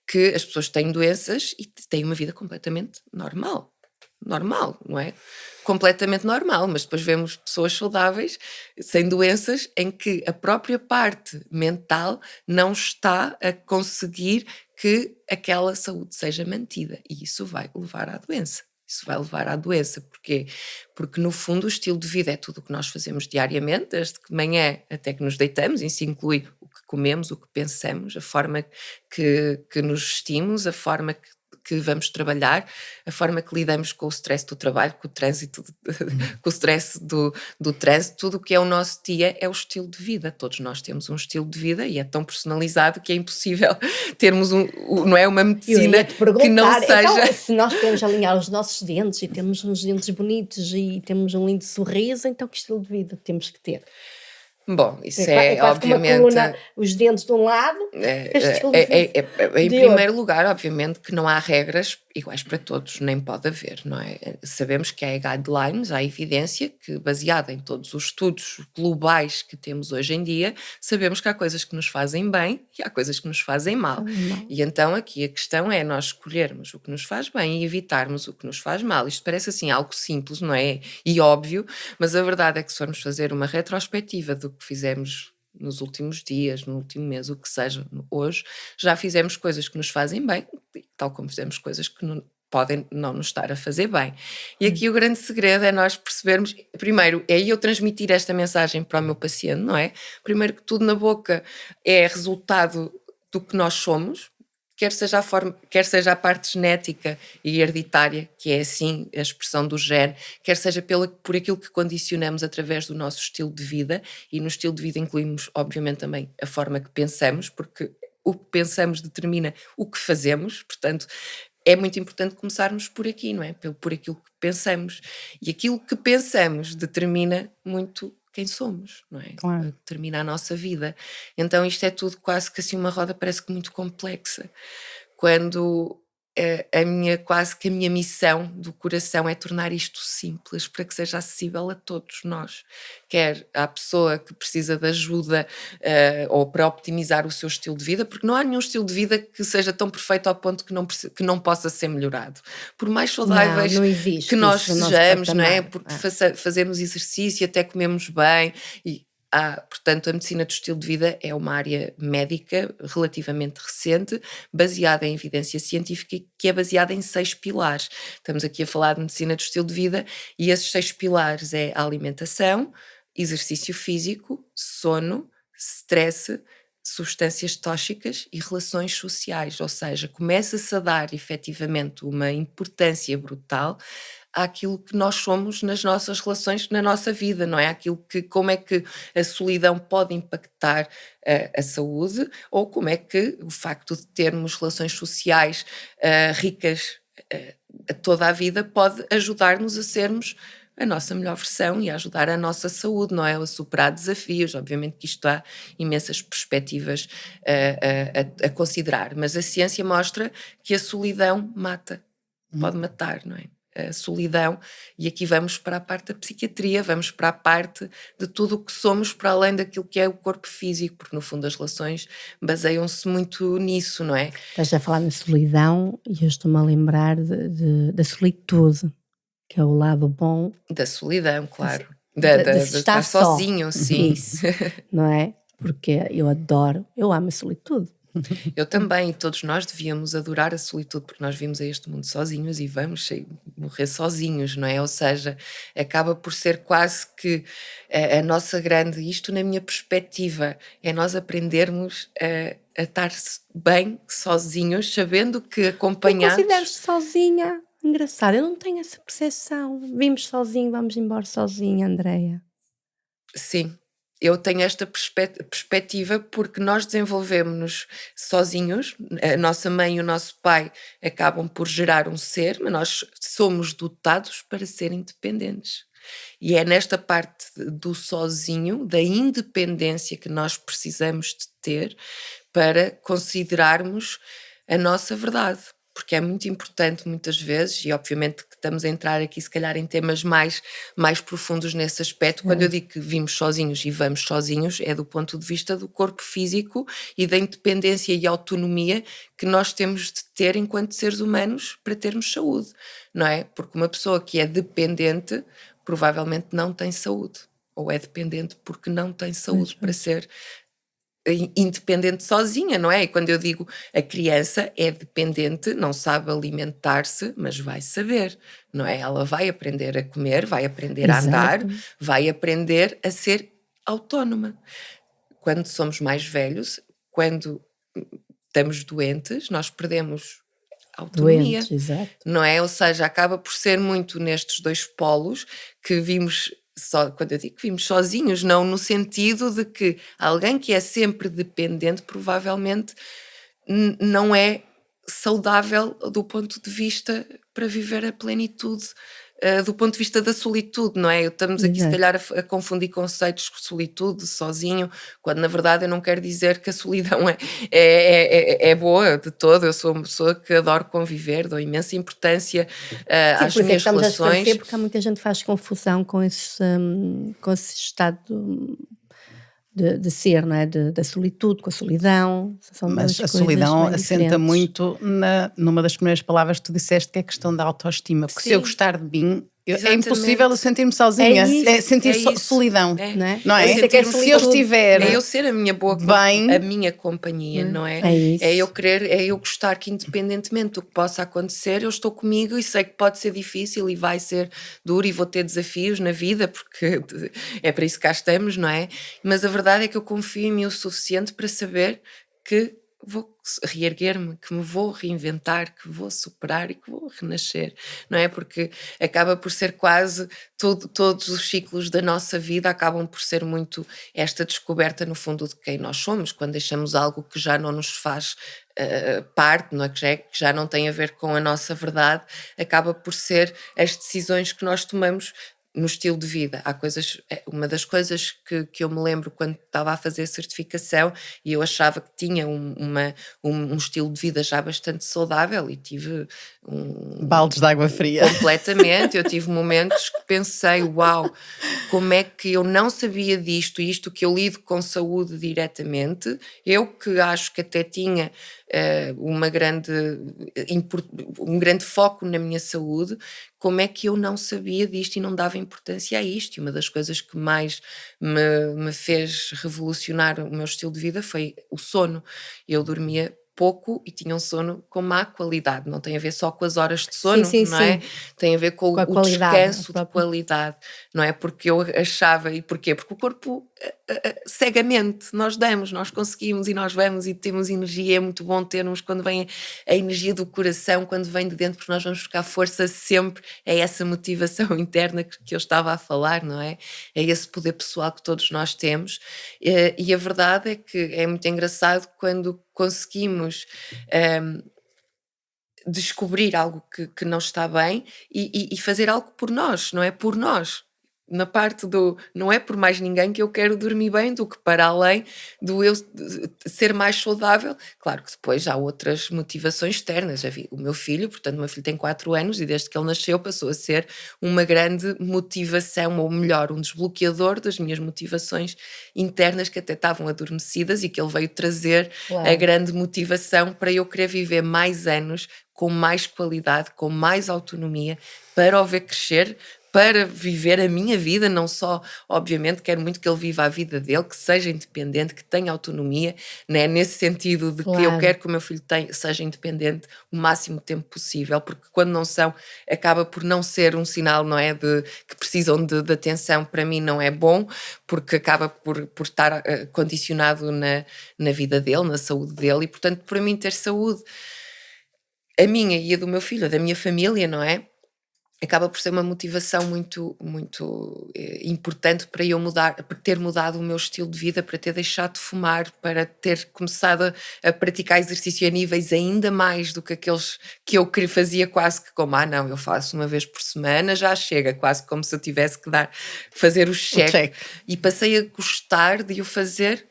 que as pessoas têm doenças e têm uma vida completamente normal, não é? Completamente normal, mas depois vemos pessoas saudáveis, sem doenças, em que a própria parte mental não está a conseguir que aquela saúde seja mantida, e isso vai levar à doença. Porquê? Porque no fundo o estilo de vida é tudo o que nós fazemos diariamente, desde que de manhã até que nos deitamos, isso inclui o que comemos, o que pensamos, a forma que nos vestimos, a forma que vamos trabalhar, a forma que lidamos com o stress do trabalho, com o trânsito, com o stress do trânsito, tudo o que é o nosso dia é o estilo de vida. Todos nós temos um estilo de vida e é tão personalizado que é impossível termos não é uma medicina que não seja... Então, se nós queremos alinhar os nossos dentes e temos uns dentes bonitos e temos um lindo sorriso, então que estilo de vida temos que ter? Bom, isso é obviamente... Uma coluna, os dentes de um lado... Em primeiro lugar, obviamente, que não há regras iguais para todos, nem pode haver, não é? Sabemos que há guidelines, há evidência que, baseada em todos os estudos globais que temos hoje em dia, sabemos que há coisas que nos fazem bem e há coisas que nos fazem mal. E então aqui a questão é nós escolhermos o que nos faz bem e evitarmos o que nos faz mal. Isto parece assim algo simples, não é? E óbvio, mas a verdade é que se formos fazer uma retrospectiva do que fizemos nos últimos dias, no último mês, o que seja, hoje, já fizemos coisas que nos fazem bem, tal como fizemos coisas que podem não nos estar a fazer bem. E aqui o grande segredo é nós percebermos, primeiro, é eu transmitir esta mensagem para o meu paciente, não é? Primeiro que tudo na boca é resultado do que nós somos, quer seja a parte genética e hereditária, que é assim a expressão do gene, quer seja por aquilo que condicionamos através do nosso estilo de vida, e no estilo de vida incluímos, obviamente, também a forma que pensamos, porque o que pensamos determina o que fazemos, portanto, é muito importante começarmos por aqui, não é? Por aquilo que pensamos. E aquilo que pensamos determina muito quem somos, não é? Claro. Determina a nossa vida. Então isto é tudo quase que assim uma roda parece que muito complexa. Quando quase que a minha missão do coração é tornar isto simples para que seja acessível a todos nós. Quer à pessoa que precisa de ajuda ou para optimizar o seu estilo de vida, porque não há nenhum estilo de vida que seja tão perfeito ao ponto que não possa ser melhorado. Por mais saudáveis que nós sejamos, não é? Porque fazemos exercício, até comemos bem e portanto, a medicina do estilo de vida é uma área médica relativamente recente, baseada em evidência científica, que é baseada em 6 pilares. Estamos aqui a falar de medicina do estilo de vida e esses 6 pilares é a alimentação, exercício físico, sono, stress, substâncias tóxicas e relações sociais, ou seja, começa-se a dar efetivamente uma importância brutal àquilo que nós somos nas nossas relações, na nossa vida, não é? Como é que a solidão pode impactar a saúde, ou como é que o facto de termos relações sociais ricas toda a vida pode ajudar-nos a sermos a nossa melhor versão e a ajudar a nossa saúde, não é? A superar desafios. Obviamente que isto há imensas perspectivas a considerar, mas a ciência mostra que a solidão mata, pode matar, não é? A solidão, e aqui vamos para a parte da psiquiatria, vamos para a parte de tudo o que somos para além daquilo que é o corpo físico, porque no fundo as relações baseiam-se muito nisso, não é? Estás a falar na solidão e eu estou-me a lembrar da solitude, que é o lado bom Da solidão, claro. de De se estar estar só. sozinho, sim. Isso, não é? Porque eu amo a solitude. Eu também, e todos nós devíamos adorar a solitude, porque nós vimos a este mundo sozinhos e vamos morrer sozinhos, não é? Ou seja, acaba por ser quase que a nossa grande, isto na minha perspectiva, é nós aprendermos a estar bem sozinhos, sabendo que Eu acompanhados. considero-te sozinha. Engraçado, eu não tenho essa percepção. Vimos sozinho, vamos embora sozinha, Andreia. Sim, eu tenho esta perspectiva porque nós desenvolvemos-nos sozinhos, a nossa mãe e o nosso pai acabam por gerar um ser, mas nós somos dotados para ser independentes. E é nesta parte do sozinho, da independência que nós precisamos de ter para considerarmos a nossa verdade. Porque é muito importante muitas vezes, e obviamente que estamos a entrar aqui se calhar em temas mais profundos nesse aspecto, quando eu digo que vimos sozinhos e vamos sozinhos, é do ponto de vista do corpo físico e da independência e autonomia que nós temos de ter enquanto seres humanos para termos saúde, não é? Porque uma pessoa que é dependente provavelmente não tem saúde, ou é dependente porque não tem saúde para ser independente sozinha, não é? E quando eu digo a criança é dependente, não sabe alimentar-se, mas vai saber, não é? Ela vai aprender a comer, vai aprender a andar, Exato. vai aprender a ser autónoma. Quando somos mais velhos, quando estamos doentes, nós perdemos a autonomia, Doentes, exato. não é? Ou seja, acaba por ser muito nestes dois polos que vimos. Só, quando eu digo que vimos sozinhos, não no sentido de que alguém que é sempre dependente provavelmente não é saudável do ponto de vista para viver a plenitude, do ponto de vista da solitude, não é? Estamos aqui se Exato. calhar a confundir conceitos de solitude, sozinho, quando na verdade eu não quero dizer que a solidão é boa de todo. Eu sou uma pessoa que adoro conviver, dou imensa importância Sim, às por isso é que minhas estamos a esclarecer, relações. porque há muita gente que faz confusão com esse estado de ser, não é? Da solitude com a solidão. São Mas duas a coisas solidão bem assenta diferentes. muito numa das primeiras palavras que tu disseste, que é a questão da autoestima. Porque se eu Sim, gostar de mim, é exatamente. impossível eu sentir-me É sozinha. isso, É sentir É isso, solidão, não é? não é Por é? isso é que é sentirmos Se eu solitude, estiver não é é? eu ser a minha boa a bem, minha companhia, não é? É isso. É eu querer, é eu gostar que independentemente do que possa acontecer, eu estou comigo e sei que pode ser difícil e vai ser duro e vou ter desafios na vida, porque é para isso que cá estamos, não é? Mas a verdade é que eu confio em mim o suficiente para saber que vou reerguer-me, que me vou reinventar, que vou superar e que vou renascer, não é? Porque acaba por ser quase todos os ciclos da nossa vida acabam por ser muito esta descoberta no fundo de quem nós somos, quando deixamos algo que já não nos faz parte, não é? Que já não tem a ver com a nossa verdade, acaba por ser as decisões que nós tomamos no estilo de vida. Há coisas, uma das coisas que eu me lembro quando estava a fazer a certificação e eu achava que tinha um estilo de vida já bastante saudável e tive baldes de água fria. completamente, eu tive momentos que pensei, uau, como é que eu não sabia disto, e isto que eu lido com saúde diretamente, eu que acho que até tinha um grande foco na minha saúde, como é que eu não sabia disto e não dava importância a isto? E uma das coisas que mais me fez revolucionar o meu estilo de vida foi o sono. Eu dormia pouco e tinha um sono com má qualidade, não tem a ver só com as horas de Sim, sono, sim, não é? sim. Tem a ver com Com a o qualidade, a descanso de própria. qualidade, não é? Porque eu achava, e porquê? Porque o corpo cegamente nós conseguimos e nós vamos e temos energia, é muito bom termos quando vem a energia do coração, quando vem de dentro, porque nós vamos buscar força sempre, é essa motivação interna que eu estava a falar, não é? É esse poder pessoal que todos nós temos, e a verdade é que é muito engraçado quando conseguimos descobrir algo que não está bem e fazer algo por nós, não é? Por nós. Na parte do não é por mais ninguém que eu quero dormir bem, do que para além do eu ser mais saudável. Claro que depois há outras motivações externas. O meu filho, portanto, o meu filho tem 4 anos e desde que ele nasceu passou a ser uma grande motivação, ou melhor, um desbloqueador das minhas motivações internas que até estavam adormecidas e que ele veio trazer a grande motivação para eu querer viver mais anos com mais qualidade, com mais autonomia, para o ver crescer, para viver a minha vida, não só, obviamente, quero muito que ele viva a vida dele, que seja independente, que tenha autonomia, né? Nesse sentido de que eu quero que o meu filho seja independente o máximo tempo possível, porque quando não são, acaba por não ser um sinal, não é, de que precisam de atenção, para mim não é bom, porque acaba por estar condicionado na vida dele, na saúde dele, e portanto, para mim ter saúde, a minha e a do meu filho, a da minha família, não é? Acaba por ser uma motivação muito, muito importante para eu para ter mudado o meu estilo de vida, para ter deixado de fumar, para ter começado a praticar exercício a níveis ainda mais do que aqueles que eu fazia quase que como, não, eu faço uma vez por semana, já chega, quase como se eu tivesse que fazer o check. E passei a gostar de o fazer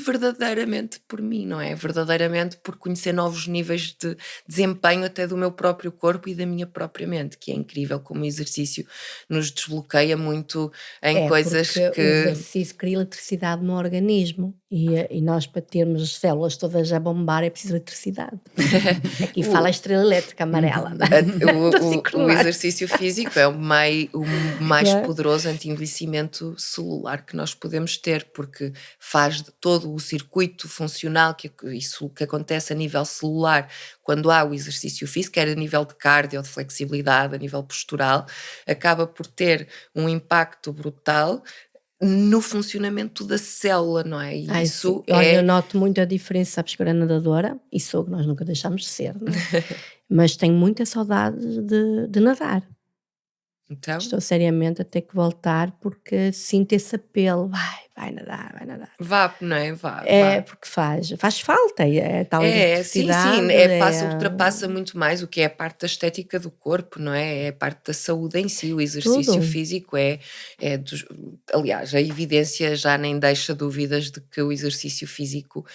verdadeiramente por mim, não é? Verdadeiramente por conhecer novos níveis de desempenho até do meu próprio corpo e da minha própria mente, que é incrível como o exercício nos desbloqueia muito em coisas porque o exercício cria eletricidade no organismo e nós, para termos as células todas a bombar, é preciso eletricidade. Aqui fala a estrela elétrica amarela. O exercício físico é o mais poderoso anti-envelhecimento celular que nós podemos ter, porque faz todo o circuito funcional, isso que acontece a nível celular quando há o exercício físico, quer a nível de cardio, de flexibilidade, a nível postural, acaba por ter um impacto brutal no funcionamento da célula, não é? E isso Olha, eu noto muito a diferença, sabes que eu era nadadora, e sou, que nós nunca deixámos de ser, não é? Mas tenho muita saudade de nadar. Então, estou seriamente a ter que voltar porque sinto esse apelo, vai nadar. vá, não é? Vá. Porque faz falta, tal eletricidade. Sim, ultrapassa muito mais o que é a parte da estética do corpo, não é? É a parte da saúde em si, o exercício físico aliás, a evidência já nem deixa dúvidas de que o exercício físico,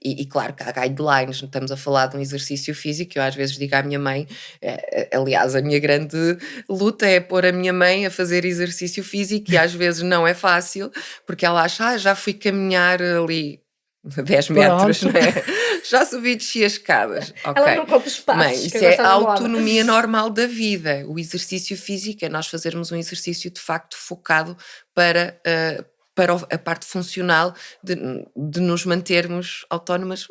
e claro que há guidelines, estamos a falar de um exercício físico, eu às vezes digo à minha mãe, aliás, a minha grande luta é pôr a minha mãe a fazer exercício físico e às vezes não é fácil, porque ela acha, já fui caminhar ali 10 metros, não é? Já subi e desci as escadas. Okay. Ela não compra espaços. Mãe, isso é a autonomia normal da vida. O exercício físico é nós fazermos um exercício de facto focado para a parte funcional de nos mantermos autónomas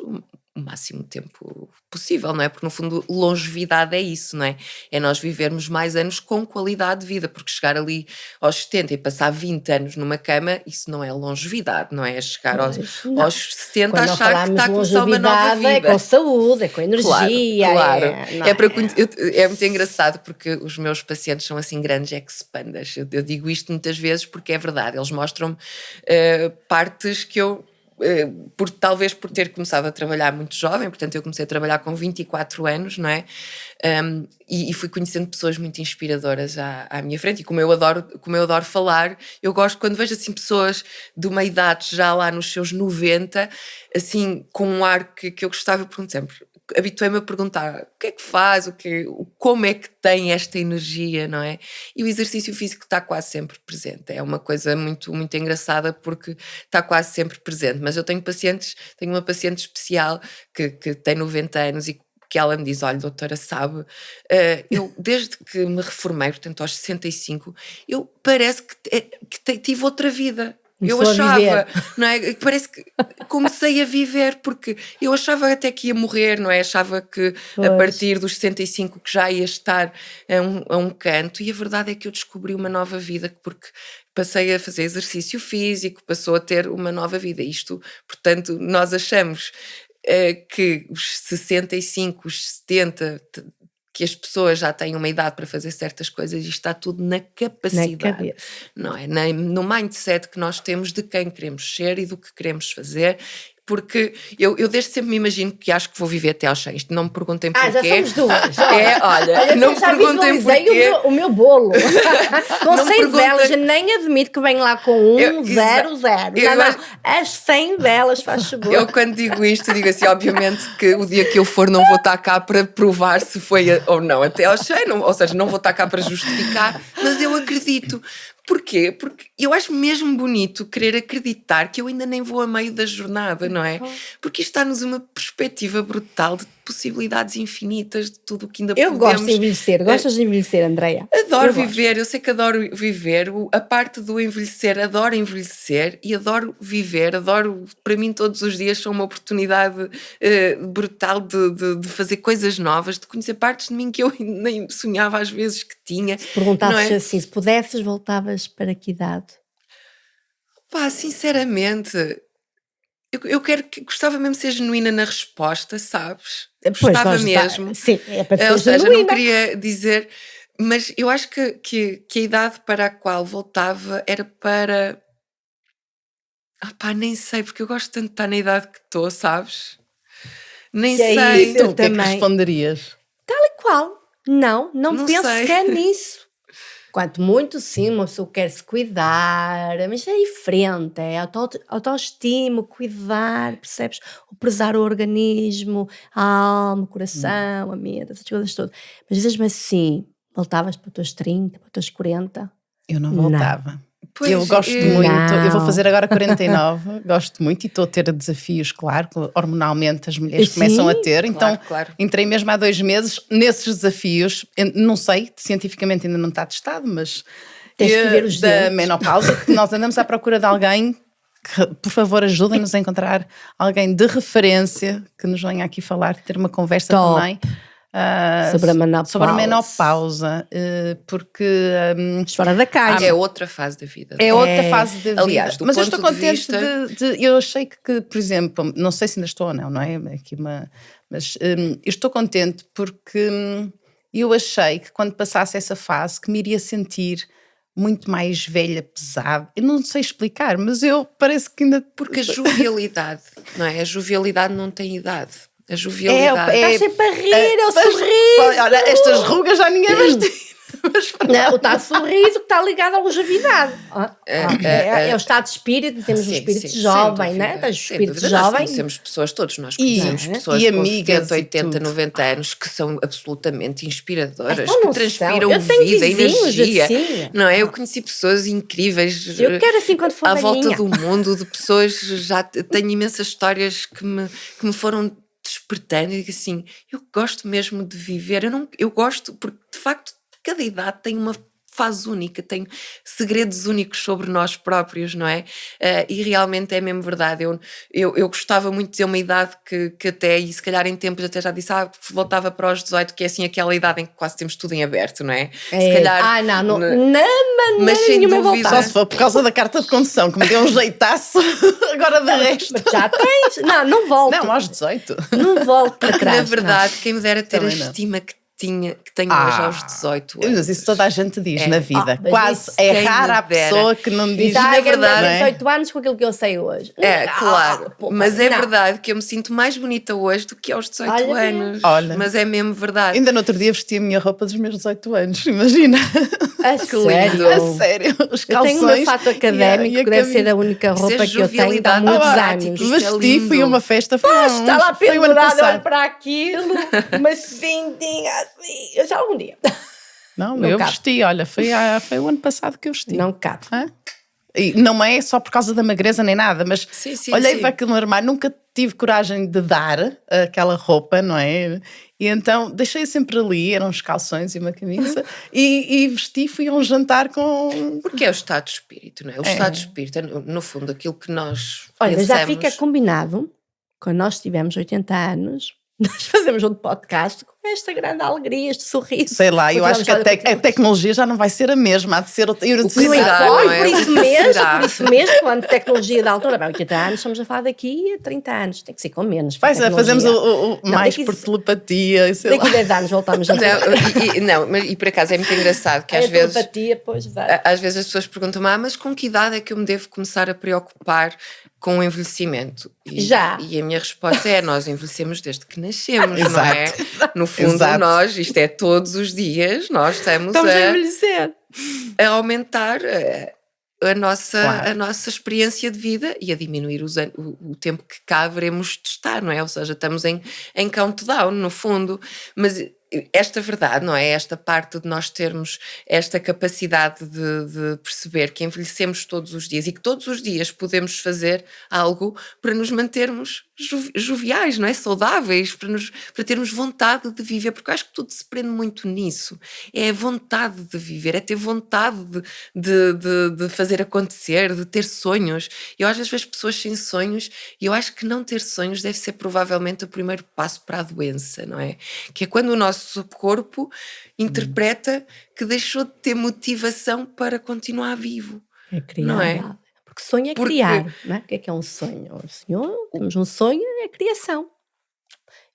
o máximo tempo possível, não é? Porque no fundo longevidade é isso, não é? É nós vivermos mais anos com qualidade de vida, porque chegar ali aos 70 e passar 20 anos numa cama, isso não é longevidade, não é? É chegar aos 70 a achar que está a começar uma nova vida. É com saúde, é com energia. Claro. É muito engraçado porque os meus pacientes são assim grandes expandas. Eu digo isto muitas vezes porque é verdade, eles mostram-me partes que eu talvez por ter começado a trabalhar muito jovem, portanto eu comecei a trabalhar com 24 anos, não é? E fui conhecendo pessoas muito inspiradoras à minha frente, e como eu adoro falar, eu gosto quando vejo assim pessoas de uma idade já lá nos seus 90, assim com um ar que eu gostava, eu pergunto sempre, habituei-me a perguntar o que é que faz, como é que tem esta energia, não é? E o exercício físico está quase sempre presente, é uma coisa muito, muito engraçada porque está quase sempre presente, mas eu tenho uma paciente especial que tem 90 anos e que ela me diz, olha doutora, sabe, eu desde que me reformei, portanto aos 65, eu parece que tive outra vida. Eu achava, não é? Parece que comecei a viver, porque eu achava até que ia morrer, não é? Achava que a partir dos 65 que já ia estar a um canto, e a verdade é que eu descobri uma nova vida, porque passei a fazer exercício físico, passou a ter uma nova vida. Isto, portanto, nós achamos que os 65, os 70... que as pessoas já têm uma idade para fazer certas coisas, e está tudo na capacidade, não é? No mindset que nós temos de quem queremos ser e do que queremos fazer, Porque eu desde sempre me imagino que acho que vou viver até aos 100. Não me perguntem porquê. Já somos duas. Olha, não me perguntem porquê. O meu bolo. Com Não 100 perguntem- velas, eu nem admito que venho lá com 1, 0, 0. Eu Não, acho- as 100 velas, faz favor. Eu quando digo isto, digo assim, obviamente que o dia que eu for não vou estar cá para provar se foi ou não até aos 100, ou seja, não vou estar cá para justificar, mas eu acredito. Porquê? Porque eu acho mesmo bonito querer acreditar que eu ainda nem vou a meio da jornada, não é? Porque isto dá-nos uma perspectiva brutal de possibilidades infinitas de tudo o que ainda Eu podemos. gosto de envelhecer. Gostas de envelhecer, Andreia? Adoro viver, eu sei que adoro viver, a parte do envelhecer, adoro envelhecer e adoro viver, para mim todos os dias são uma oportunidade brutal de fazer coisas novas, de conhecer partes de mim que eu nem sonhava às vezes que tinha. Perguntasses não é? assim, se pudesses, voltavas para que idade? Pá, sinceramente, eu gostava mesmo de ser genuína na resposta, sabes? Gostava mesmo. Sim, é para Ou ser seja, genuína. não queria dizer, mas eu acho que a idade para a qual voltava era para. Pá, nem sei, porque eu gosto tanto de estar na idade que estou, sabes? Nem Que é sei. isso, E tu, eu o que é que também. responderias? Qual? Não penso sei. sequer nisso. Quanto muito, sim, uma pessoa quer se cuidar, mas é diferente, é autoestima, cuidar, percebes? O prezar o organismo, a alma, o coração, a mente, essas coisas todas. Mas dizes-me assim, voltavas para os teus 30, para os teus 40? Eu não Não. voltava. Pois, Eu gosto eu- muito, eu vou Não. fazer agora 49, gosto muito e estou a ter desafios, claro, que hormonalmente as mulheres Sim, começam a ter, então claro. entrei mesmo há 2 meses nesses desafios, não sei, cientificamente ainda não está testado, mas Tens que ver os da dentes. menopausa, que nós andamos à procura de alguém que, por favor, ajudem-nos a encontrar alguém de referência que nos venha aqui falar, ter uma conversa Top. também. Sobre a menopausa. Sobre a menopausa, porque Fora da caixa. É outra fase da vida. é outra fase da vida. Aliás, do mas eu ponto estou de contente vista- eu achei que, por exemplo, não sei se ainda estou ou não, não é? Aqui mas eu estou contente porque eu achei que quando passasse essa fase que me iria sentir muito mais velha, pesada. Eu não sei explicar, mas eu parece que ainda... Porque a jovialidade, não é? A jovialidade não tem idade. A jovialidade. Estás sempre a rir, é o sorriso. Olha, estas rugas já ninguém vai ter. Mas pronto. Não, está a sorriso que está ligado à longevidade. É o estado de espírito, dizemos o Sim, espírito sim, jovem, sem né? dúvida, Tens o sem espírito dúvida. Nós jovem. conhecemos pessoas, todos nós E- conhecemos pessoas e com amigas 70, e 80, tudo. 90 anos que são absolutamente inspiradoras, Então que não transpiram são. Eu tenho vida, vizinhos energia. assim. Não é? Eu conheci pessoas incríveis. Eu quero assim quando for à volta velhinha. do mundo, de pessoas, já tenho imensas histórias que me foram despertando e digo assim, eu gosto mesmo de viver, eu gosto, porque de facto cada idade tem uma fase única, tem segredos únicos sobre nós próprios, não é? E realmente é mesmo verdade. Eu gostava muito de dizer uma idade que até, e se calhar em tempos até já disse, voltava para os 18, que é assim aquela idade em que quase temos tudo em aberto, não é? Se calhar. Não mas maneira sem nenhuma dúvida. Só voltar. se for por causa da carta de condução, que me deu um jeitaço, agora de resto. Mas já tens. Não volto. Não, aos 18. Não volto para Porque trás. na verdade, quem me dera ter a Também não. estima que tenho hoje aos 18 anos. Mas isso toda a gente diz na vida. mas Quase isso é quem rara me a pessoa que não diz. Já na verdade, tenho não é? 18 anos com aquilo que eu sei hoje. Claro, mas é não. verdade que eu me sinto mais bonita hoje do que aos 18 Olha bem. anos. Olha. Mas é mesmo verdade. Ainda no outro dia vesti a minha roupa dos meus 18 anos, imagina. A Que sério? lindo. A sério, os Eu calções. tenho o meu fato académico, e a que deve ser a camisa. única Isso roupa é que eu tenho há jovialidade muitos prática. anos. Isso é Vesti, lindo. fui a uma festa. Está lá foi o ano pendurado, olho passado. para aquilo, uma cintinha assim. Eu já algum dia. Não, Não eu cabe. vesti, olha, foi o ano passado que eu vesti. Não cabe. Hã? E não é só por causa da magreza nem nada, mas Sim, sim, olhei sim. para aquilo no armário, nunca tive coragem de dar aquela roupa, não é? E então deixei sempre ali, eram uns calções e uma camisa, e vesti, fui a um jantar com... Porque é o estado de espírito, não é? O estado de espírito é, no fundo, aquilo que nós Olha, pensamos. já fica combinado, quando nós tivermos 80 anos, nós fazemos um podcast esta grande alegria, este sorriso. Sei lá, eu acho que a tecnologia já não vai ser a mesma, há de ser outra. Não será, importa, não é? por O isso que mesmo, será? por isso mesmo, quando a tecnologia da altura, bem, 80 anos, estamos a falar daqui a 30 anos, tem que ser com menos. Pois é, fazemos mais daqui, por telepatia e sei lá. daqui a 10 anos voltamos a falar. Mas por acaso é muito engraçado que A telepatia, pois vai. às vezes as pessoas perguntam, mas com que idade é que eu me devo começar a preocupar com o envelhecimento? Já. E a minha resposta é, nós envelhecemos desde que nascemos, não Exato. é? No fundo, Exato. isto é todos os dias, nós estamos a envelhecer. a aumentar a Claro. nossa experiência de vida e a diminuir o tempo que cá veremos de estar, não é? Ou seja, estamos em countdown, no fundo, mas esta verdade, não é? Esta parte de nós termos esta capacidade de perceber que envelhecemos todos os dias e que todos os dias podemos fazer algo para nos mantermos joviais, não é? Saudáveis, para termos vontade de viver, porque eu acho que tudo se prende muito nisso. É a vontade de viver, é ter vontade de fazer acontecer, de ter sonhos. Eu às vezes vejo pessoas sem sonhos e eu acho que não ter sonhos deve ser provavelmente o primeiro passo para a doença, não é? Que é quando o nosso corpo interpreta que deixou de ter motivação para continuar vivo. É criar, não é? Porque sonho é criar, não é? O que é um sonho? Temos um sonho, é criação.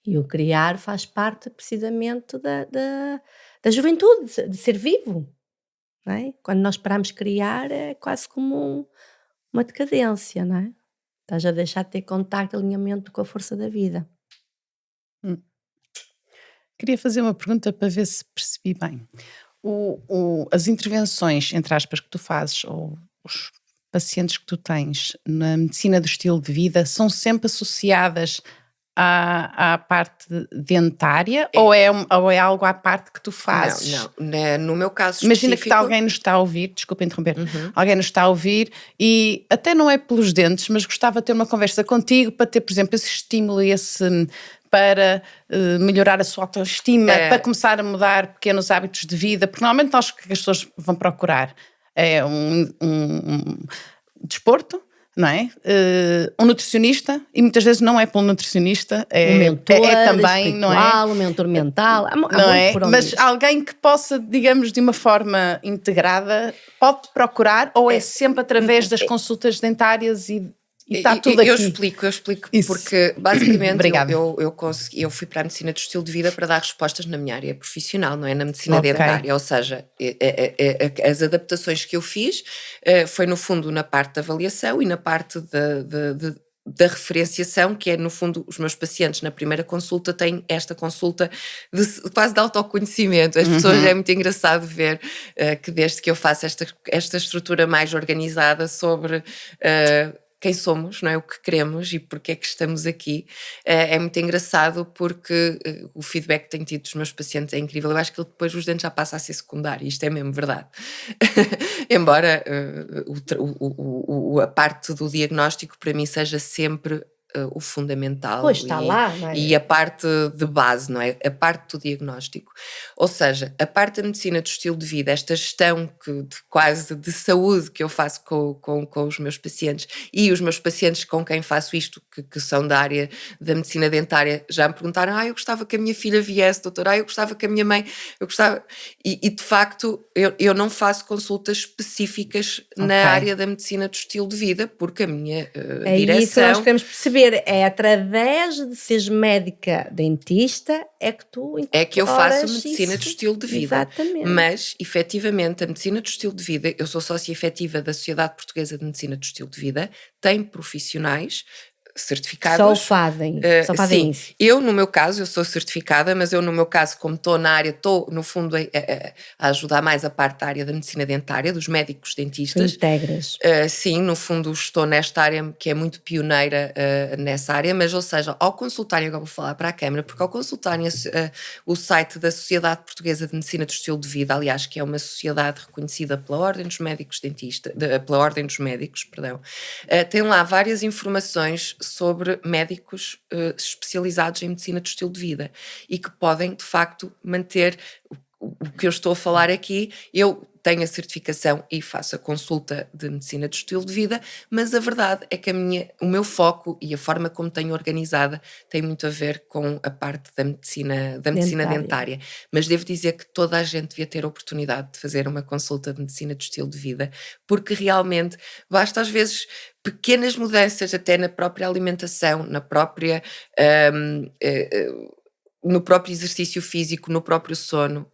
E o criar faz parte precisamente da juventude, de ser vivo. Não é? Quando nós paramos de criar é quase como uma decadência, não é? Estás a deixar de ter contacto, alinhamento com a força da vida. Queria fazer uma pergunta para ver se percebi bem. As intervenções, entre aspas, que tu fazes, ou os pacientes que tu tens na medicina do estilo de vida, são sempre associadas à parte dentária ou é algo à parte que tu fazes? Não. No meu caso Imagina específico... que alguém nos está a ouvir, desculpa interromper, alguém nos está a ouvir e até não é pelos dentes, mas gostava de ter uma conversa contigo para ter, por exemplo, esse estímulo e para melhorar a sua autoestima, para começar a mudar pequenos hábitos de vida, porque normalmente nós que as pessoas vão procurar é um desporto, não é? Um nutricionista, e muitas vezes não é pelo nutricionista, Um mentor também, não é? um mentor mental, há Não muito é? por onde Mas ir. alguém que possa, digamos, de uma forma integrada, pode procurar ou é sempre através das consultas dentárias e está tudo aqui? Eu explico Isso. porque basicamente Obrigada. eu fui para a medicina do estilo de vida para dar respostas na minha área profissional, não é? Na medicina Ok. dentária, ou seja, as adaptações que eu fiz foi no fundo na parte da avaliação e na parte da referenciação, que é no fundo os meus pacientes na primeira consulta têm esta consulta quase de autoconhecimento. As pessoas, é muito engraçado ver que desde que eu faço esta estrutura mais organizada sobre quem somos, não é? O que queremos e porque é que estamos aqui. É muito engraçado porque o feedback que tenho tido dos meus pacientes é incrível. Eu acho que depois os dentes já passa a ser secundário, isto é mesmo verdade. Embora a parte do diagnóstico para mim seja sempre o fundamental. Pois está lá, não é? E a parte de base, não é? A parte do diagnóstico. Ou seja, a parte da medicina do estilo de vida, esta gestão quase de saúde que eu faço com os meus pacientes e os meus pacientes com quem faço isto, que são da área da medicina dentária, já me perguntaram, eu gostava que a minha filha viesse, doutora, eu gostava que a minha mãe, eu gostava... E de facto, eu não faço consultas específicas na área da medicina do estilo de vida, porque a minha direção... Isso que nós queremos perceber, é através de seres médica dentista é que tu é que eu faço medicina isso. do estilo de vida. Exatamente. Mas, efetivamente, a medicina do estilo de vida, eu sou sócia efetiva da Sociedade Portuguesa de Medicina do Estilo de Vida, tem profissionais certificados. Só fazem sim, isso. Eu, no meu caso, eu sou certificada, mas eu, no meu caso, como estou na área, estou, no fundo, a ajudar mais a parte da área da medicina dentária, dos médicos dentistas. Integras. Sim, no fundo, estou nesta área que é muito pioneira nessa área, mas, ou seja, ao consultarem, agora vou falar para a Câmara, porque ao consultarem o site da Sociedade Portuguesa de Medicina do Estilo de Vida, aliás, que é uma sociedade reconhecida pela Ordem dos Médicos tem lá várias informações sobre médicos especializados em medicina do estilo de vida e que podem, de facto, manter o que eu estou a falar aqui. Eu tenho a certificação e faço a consulta de medicina do estilo de vida, mas a verdade é que o meu foco e a forma como tenho organizada tem muito a ver com a parte da medicina dentária. Mas devo dizer que toda a gente devia ter a oportunidade de fazer uma consulta de medicina do estilo de vida, porque realmente basta às vezes pequenas mudanças até na própria alimentação, no próprio exercício físico, no próprio sono,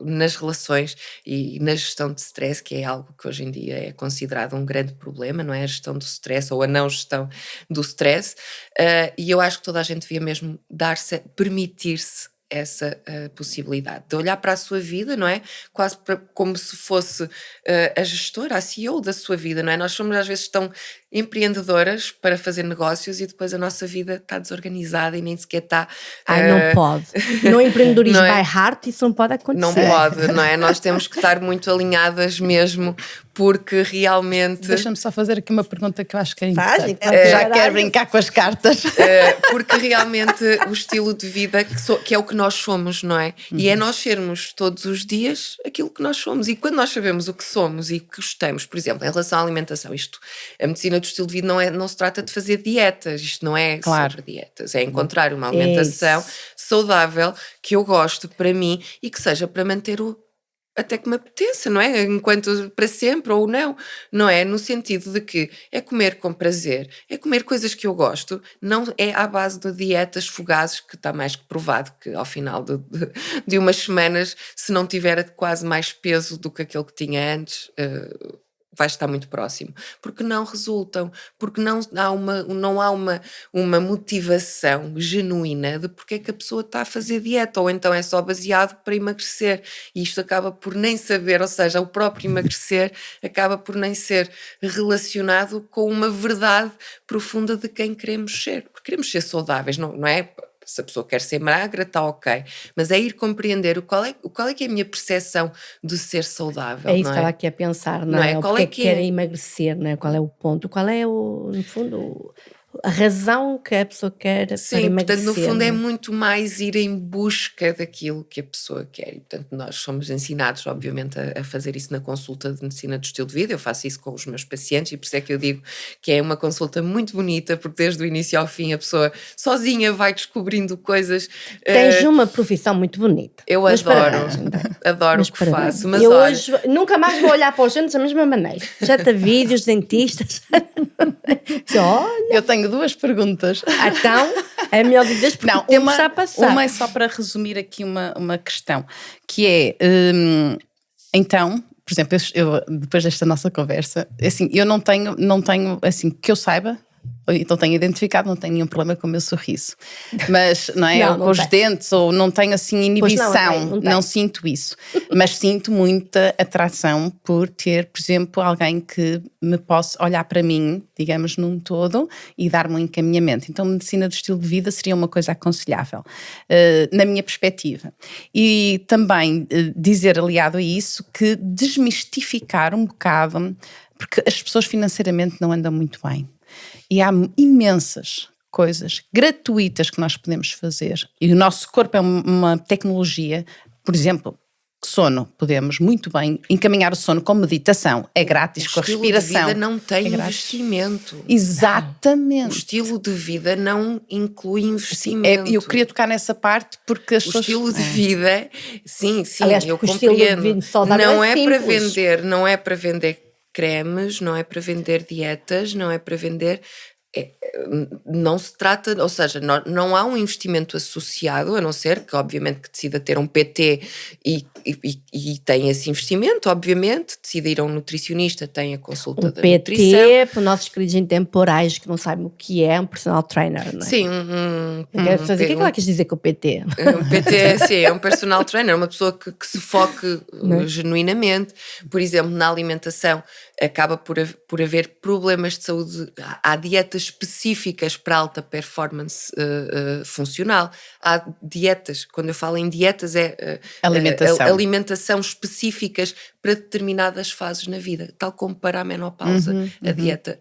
nas relações e na gestão de stress, que é algo que hoje em dia é considerado um grande problema, não é? A gestão do stress ou a não gestão do stress. E eu acho que toda a gente devia mesmo permitir-se essa possibilidade de olhar para a sua vida, não é? Quase como se fosse a gestora, a CEO da sua vida, não é? Nós somos às vezes tão empreendedoras para fazer negócios e depois a nossa vida está desorganizada e nem sequer está... não pode. No empreendedorismo não é? by heart isso não pode acontecer. Não pode, não é? Nós temos que estar muito alinhadas mesmo, porque realmente... Deixa-me só fazer aqui uma pergunta que eu acho que é Faz, importante. Já quero brincar com as cartas. Porque realmente o estilo de vida que é o que nós somos, não é? E é nós sermos todos os dias aquilo que nós somos. E quando nós sabemos o que somos e que gostamos, por exemplo, em relação à alimentação, a medicina do estilo de vida não se trata de fazer dietas, isto não é sobre dietas, é encontrar uma alimentação saudável que eu gosto para mim e que seja para manter até que me apeteça, não é? Enquanto para sempre ou não é? No sentido de que é comer com prazer, é comer coisas que eu gosto, não é à base de dietas fugazes, que está mais que provado que ao final de umas semanas, se não tiver quase mais peso do que aquele que tinha antes, vai estar muito próximo, porque não resultam, porque não há uma motivação genuína de porque é que a pessoa está a fazer dieta, ou então é só baseado para emagrecer, e isto acaba por nem saber, ou seja, o próprio emagrecer acaba por nem ser relacionado com uma verdade profunda de quem queremos ser, porque queremos ser saudáveis, não é? Se a pessoa quer ser magra, está ok. Mas é ir compreender qual é que é a minha percepção de ser saudável. É isso não que estava aqui a pensar, não é? Qual porque é que quer é? emagrecer, não é? Qual é o ponto? Qual é, no fundo, a razão que a pessoa quer para Sim, emagrecer? portanto, no fundo não é muito mais ir em busca daquilo que a pessoa quer. E, portanto, nós somos ensinados, obviamente, a fazer isso na consulta de medicina do estilo de vida. Eu faço isso com os meus pacientes e por isso é que eu digo que é uma consulta muito bonita, porque desde o início ao fim a pessoa sozinha vai descobrindo coisas. Tens uma profissão muito bonita. Eu Mas adoro, parabéns, André. adoro Mas o que parabéns. faço. Mas eu olha, hoje nunca mais vou olhar para os dentes da mesma maneira. Já está vídeos, dentistas. Olha, Eu tenho duas perguntas. então é melhor dizer porque o tempo está a passar. Uma é só para resumir aqui uma questão, que é, então, por exemplo, eu, depois desta nossa conversa, assim, eu não tenho, assim, que eu saiba, então tenho identificado, não tenho nenhum problema com o meu sorriso, mas não é, Não, com os dentes, ou não tenho assim inibição, não sinto isso, mas sinto muita atração por ter, por exemplo, alguém que me possa olhar para mim, digamos, num todo e dar-me um encaminhamento. Então medicina do estilo de vida seria uma coisa aconselhável, na minha perspectiva. E também dizer, aliado a isso, que desmistificar um bocado, porque as pessoas financeiramente não andam muito bem. E há imensas coisas gratuitas que nós podemos fazer. E o nosso corpo é uma tecnologia, por exemplo, sono. Podemos muito bem encaminhar o sono com meditação. É grátis, com a respiração. O estilo de vida não tem investimento. Exatamente. O estilo de vida não inclui investimento. Eu queria tocar nessa parte porque as o pessoas... estilo de vida, sim, Aliás, eu o estilo compreendo. de vida saudável Não é para simples. vender, não é para vender cremes, não é para vender dietas, não é para vender... não se trata, ou seja, não há um investimento associado, a não ser que obviamente que decida ter um PT e tem esse investimento, obviamente, decida ir a um nutricionista, tem a consulta da nutrição. PT, para os nossos queridos intemporais que não sabem o que é um personal trainer, não é? Sim, o que é que ela quis dizer com o PT? Um PT, sim, é um personal trainer, uma pessoa que se foque genuinamente. Por exemplo, na alimentação acaba por haver problemas de saúde, há dietas específicas para alta performance funcional, há dietas, quando eu falo em dietas é alimentação específicas para determinadas fases na vida, tal como para a menopausa, a dieta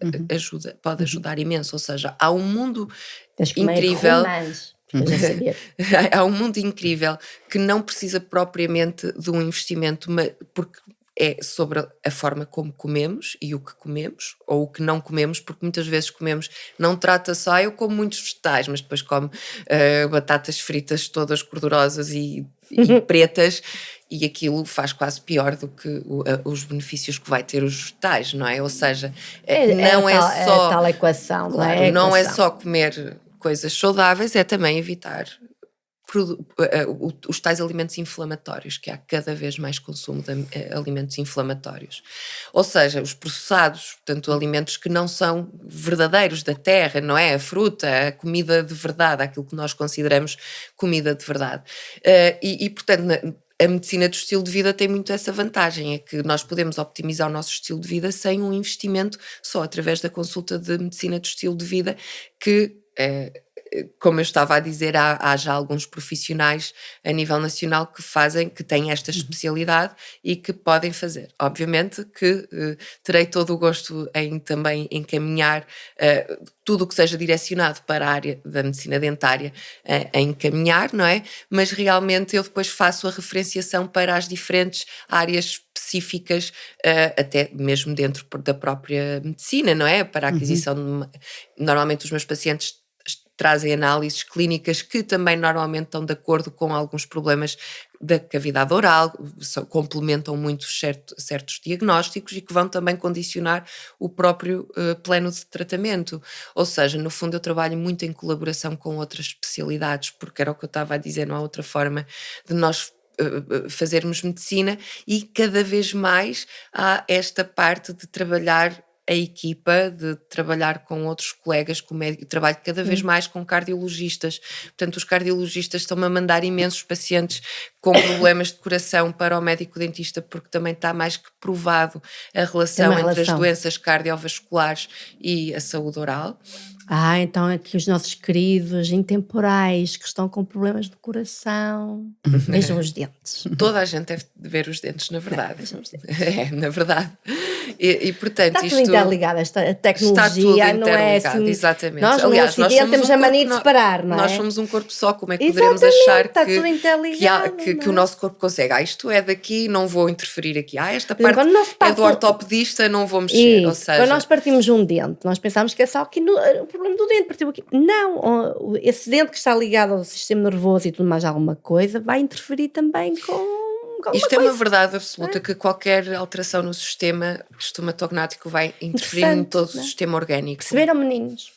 pode ajudar imenso, ou seja, há um mundo incrível. Há um mundo incrível que não precisa propriamente de um investimento, porque é sobre a forma como comemos e o que comemos, ou o que não comemos, porque muitas vezes comemos, não trata só, eu como muitos vegetais, mas depois como batatas fritas todas gordurosas e pretas, e aquilo faz quase pior do que os benefícios que vai ter os vegetais, não é? Ou seja, não é só... É tal equação, Claro, não é? não é só comer coisas saudáveis, é também evitar os tais alimentos inflamatórios, que há cada vez mais consumo de alimentos inflamatórios. Ou seja, os processados, portanto, alimentos que não são verdadeiros da terra, não é? A fruta, a comida de verdade, aquilo que nós consideramos comida de verdade. Portanto, a medicina do estilo de vida tem muito essa vantagem, é que nós podemos optimizar o nosso estilo de vida sem um investimento só através da consulta de medicina do estilo de vida, que como eu estava a dizer, há já alguns profissionais a nível nacional que têm esta especialidade e que podem fazer. Obviamente que terei todo o gosto em também encaminhar tudo o que seja direcionado para a área da medicina dentária a encaminhar, não é? Mas realmente eu depois faço a referenciação para as diferentes áreas específicas, até mesmo dentro da própria medicina, não é? Para a aquisição normalmente os meus pacientes trazem análises clínicas que também normalmente estão de acordo com alguns problemas da cavidade oral, complementam muito certos diagnósticos e que vão também condicionar o próprio plano de tratamento. Ou seja, no fundo eu trabalho muito em colaboração com outras especialidades, porque era o que eu estava a dizer, não há outra forma de nós fazermos medicina, e cada vez mais há esta parte de trabalhar a equipa, de trabalhar com outros colegas, com médico, trabalho cada vez mais com cardiologistas. Portanto, os cardiologistas estão-me a mandar imensos pacientes com problemas de coração para o médico dentista, porque também está mais que provado a relação entre as doenças cardiovasculares e a saúde oral. Então aqui os nossos queridos intemporais que estão com problemas de coração, vejam os dentes. Toda a gente deve ver os dentes, na verdade. Vejam os dentes. Na verdade. E portanto, está tudo interligado, esta tecnologia não é assim. Exatamente. Nós, aliás, nós temos a mania de separar, não é? Nós somos um corpo só, como é que poderemos achar que o nosso corpo consegue? Isto é daqui, não vou interferir aqui. Esta parte é do ortopedista, não vou mexer. Isso, ou seja, quando nós partimos um dente, nós pensamos que é só aqui o problema do dente, partiu aqui. Não, esse dente que está ligado ao sistema nervoso e tudo mais alguma coisa vai interferir também com isto é uma verdade absoluta, que qualquer alteração no sistema estomatognático vai interferir em todo o sistema orgânico. Perceberam, meninos?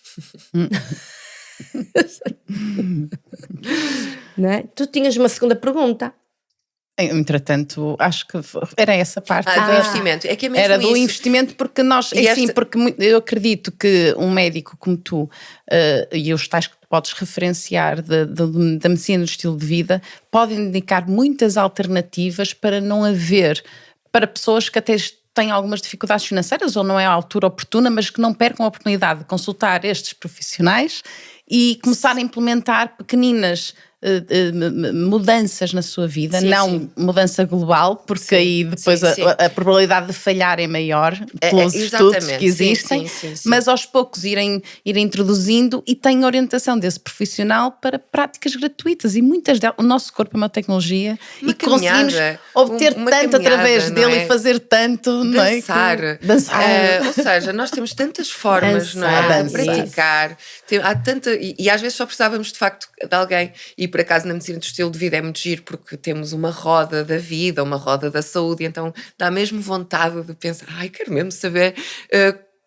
Não é? Tu tinhas uma segunda pergunta. Entretanto, acho que era essa parte do investimento. É que é mesmo era do isso. investimento, porque nós, porque eu acredito que um médico como tu e os tais que tu podes referenciar da medicina do estilo de vida podem indicar muitas alternativas para não haver, para pessoas que até têm algumas dificuldades financeiras ou não é a altura oportuna, mas que não percam a oportunidade de consultar estes profissionais e começar a implementar pequeninas mudanças na sua vida, mudança global, porque aí depois a probabilidade de falhar é maior pelos estudos que existem, mas aos poucos irem introduzindo, e tem orientação desse profissional para práticas gratuitas, e muitas delas, o nosso corpo é uma tecnologia e conseguimos obter tanto através dele e fazer tanto, dançar. Ou seja, nós temos tantas formas de praticar, há tanta, e às vezes só precisávamos de facto de alguém. E por acaso na medicina do estilo de vida é muito giro, porque temos uma roda da vida, uma roda da saúde, então dá mesmo vontade de pensar, quero mesmo saber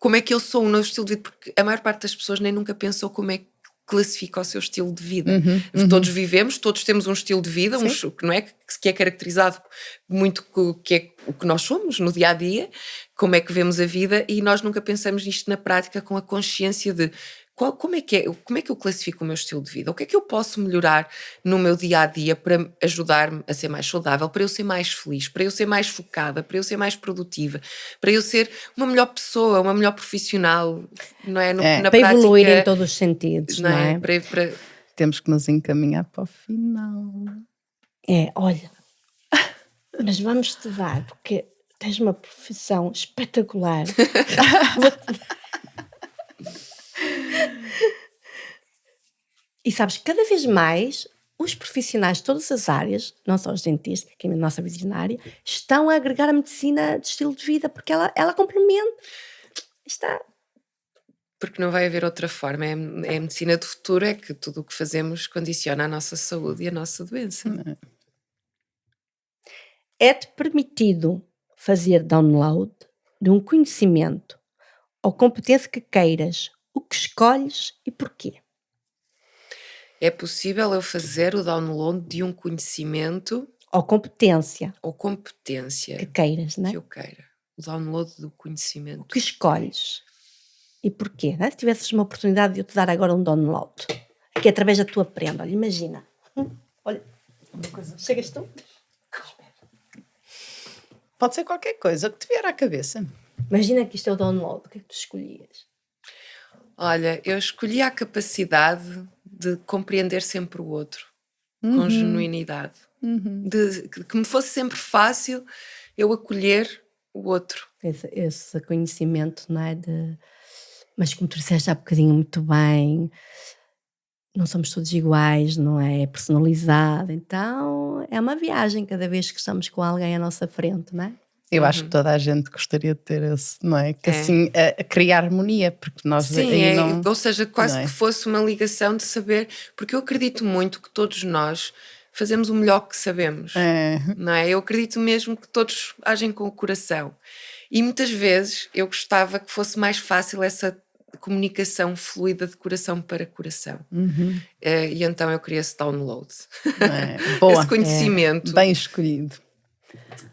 como é que eu sou um novo estilo de vida, porque a maior parte das pessoas nem nunca pensou como é que classifica o seu estilo de vida. Todos vivemos, todos temos um estilo de vida, que não é, que é caracterizado muito que é o que nós somos no dia a dia, como é que vemos a vida, e nós nunca pensamos nisto na prática com a consciência de como é que eu classifico o meu estilo de vida? O que é que eu posso melhorar no meu dia-a-dia para ajudar-me a ser mais saudável, para eu ser mais feliz, para eu ser mais focada, para eu ser mais produtiva, para eu ser uma melhor pessoa, uma melhor profissional, não é? Na para prática, evoluir em todos os sentidos, não é? Temos que nos encaminhar para o final. Olha, mas vamos-te dar, porque tens uma profissão espetacular. E sabes, cada vez mais os profissionais de todas as áreas, não só os dentistas, que é a nossa veterinária, estão a agregar a medicina de estilo de vida, porque ela complementa. Está. Porque não vai haver outra forma. É a medicina do futuro, é que tudo o que fazemos condiciona a nossa saúde e a nossa doença. É-te permitido fazer download de um conhecimento ou competência que queiras, o que escolhes e porquê. É possível eu fazer o download de um conhecimento Ou competência ou competência que queiras, não é? que eu queira. O download do O conhecimento. que escolhes e porquê, não é? Se tivesses uma oportunidade de eu te dar agora um download, aqui através da tua prenda, olha, imagina. Olha, uma coisa, chegas tu? Pode ser qualquer coisa que te vier à cabeça. Imagina que isto é o download, o que é que tu escolhias? Olha, eu escolhi a capacidade de compreender sempre o outro com genuinidade. Que me fosse sempre fácil eu acolher o outro. Esse conhecimento, não é? Mas como tu disseste há bocadinho muito bem, não somos todos iguais, não é? É personalizado, então é uma viagem cada vez que estamos com alguém à nossa frente, não é? Eu acho que toda a gente gostaria de ter esse, não é? Que assim, a criar harmonia, porque nós Sim, aí não... ou seja, quase não é? que fosse uma ligação de saber, porque eu acredito muito que todos nós fazemos o melhor que sabemos, não é? Eu acredito mesmo que todos agem com o coração e muitas vezes eu gostava que fosse mais fácil essa comunicação fluida de coração para coração. E então eu queria esse download, Boa, esse conhecimento. bem escolhido.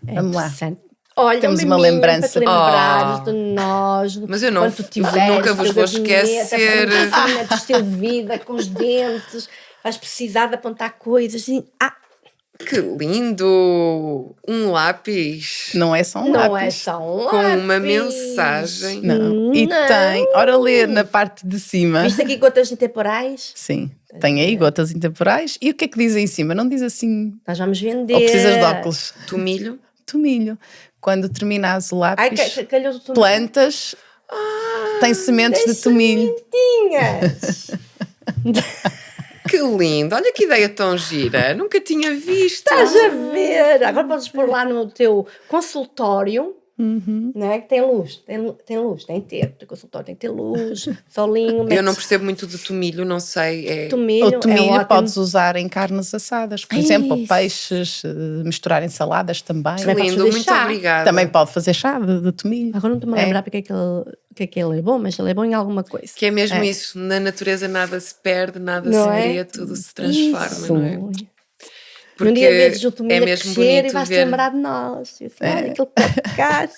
Vamos lá. Interessante. Olha, Temos um uma miminho lembrança. para te lembrares de nós. Mas eu não- quando tu tiveres, nunca vos teu vou gabinete, esquecer. a medicina de estilo de vida, com os dentes, vais precisar de apontar coisas. Que lindo! Um lápis Não é só um não lápis. é só um com uma lápis. mensagem. Não. E tem, ora ler na parte de cima. Viste aqui gotas intemporais? Sim, tem aí gotas intemporais. E o que é que diz aí em cima? Não diz assim, Nós vamos vender. ou precisas de óculos. Tomilho. Tomilho. Quando terminares o Ai, lápis, calhou do tomilho. plantas, tem sementes de tomilho. Tinhas. Que lindo! Olha que ideia tão gira! Nunca tinha visto. Estás a ver? Agora podes pôr lá no teu consultório, não é? Que tem luz, tem luz, tem que ter. O teu consultório tem que ter luz, solinho. Eu não percebo muito de tomilho, não sei. Tomilho, O tomilho é ótimo. podes usar em carnes assadas, por exemplo, Isso. peixes, misturar em saladas também. Que Também podes lindo, fazer muito chá. obrigada. Também pode fazer chá de tomilho. Agora não estou-me a lembrar porque é que ele é bom, mas ele é bom em alguma coisa. Que é mesmo isso, na natureza nada se perde, nada Não se é? cria, tudo se transforma, Isso. não é? Um dia vezes o é tomilho a mesmo crescer e bonito vais-te ver. lembrar de nós. Eu disse, olha, aquele podcast.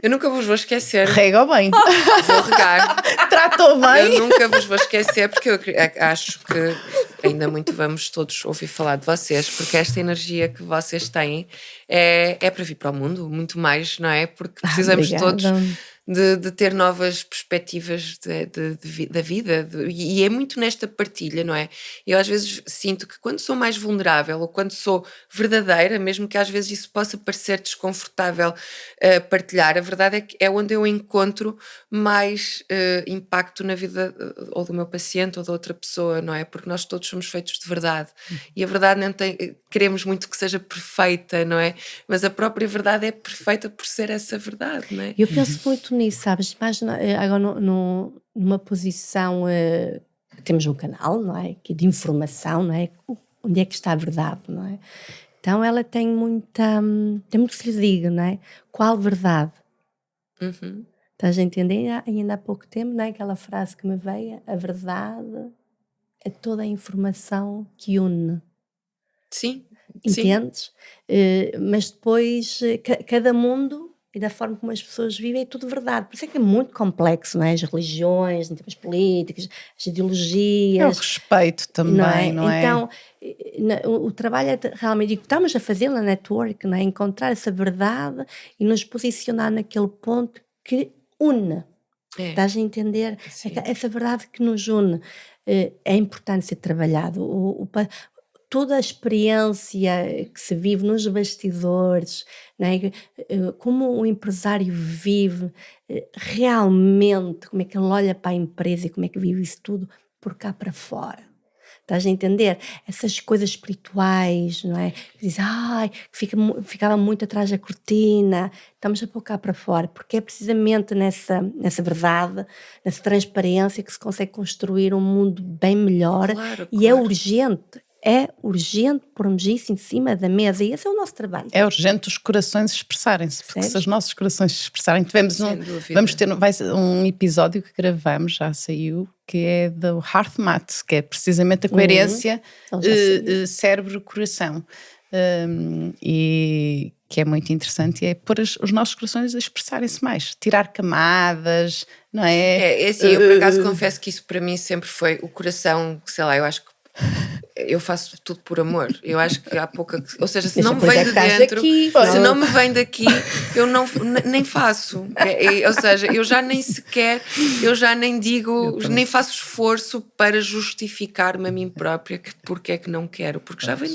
Eu nunca vos vou esquecer. Rega bem. Vou regar. Tratou bem. Eu nunca vos vou esquecer porque eu acho que ainda muito vamos todos ouvir falar de vocês, porque esta energia que vocês têm é para vir para o mundo, muito mais, não é? Porque precisamos todos de ter novas perspectivas da vida e é muito nesta partilha, não é? Eu às vezes sinto que quando sou mais vulnerável ou quando sou verdadeira, mesmo que às vezes isso possa parecer desconfortável partilhar, a verdade é que é onde eu encontro mais impacto na vida ou do meu paciente ou da outra pessoa, não é? Porque nós todos somos feitos de verdade e a verdade não tem, queremos muito que seja perfeita, não é? Mas a própria verdade é perfeita por ser essa verdade, não é? Eu penso muito nisso, sabes? Imagina, agora numa posição, temos um canal, não é? Que é de informação, não é? Onde é que está a verdade, não é? Então ela tem muito que se lhe diga, não é? Qual verdade? Estás a entender? Ainda há pouco tempo, não é? Aquela frase que me veio, a verdade é toda a informação que une. Sim. Entendes? Mas depois, cada mundo e da forma como as pessoas vivem é tudo verdade. Por isso é que é muito complexo, não é? As religiões, as políticas, as ideologias. É o respeito também, não é? Então, o trabalho é realmente, o que estamos a fazer na network, não é? Encontrar essa verdade e nos posicionar naquele ponto que une. Estás a entender? Essa verdade que nos une é importante ser trabalhado. Toda a experiência que se vive nos bastidores, não é? Como o empresário vive realmente, como é que ele olha para a empresa e como é que vive isso tudo por cá para fora. Estás a entender? Essas coisas espirituais, não é? Que diz, que ficava muito atrás da cortina. Estamos a pôr cá para fora, porque é precisamente nessa verdade, nessa transparência que se consegue construir um mundo bem melhor. Claro, e é urgente pormos isso em cima da mesa e esse é o nosso trabalho. É urgente os corações expressarem-se, porque se os nossos corações se expressarem, vamos ter um episódio que gravamos, já saiu, que é do Heart Math, que é precisamente a coerência cérebro-coração. E que é muito interessante, é pôr os nossos corações a expressarem-se mais, tirar camadas, não é? É assim, eu por acaso confesso que isso para mim sempre foi o coração, sei lá, eu acho que eu faço tudo por amor. Eu acho que há pouca. Ou seja, se não me vem de dentro, se não me vem daqui, eu nem faço. Ou seja, eu já nem sequer, eu já nem digo, nem faço esforço para justificar-me a mim própria porque é que não quero. Porque já vem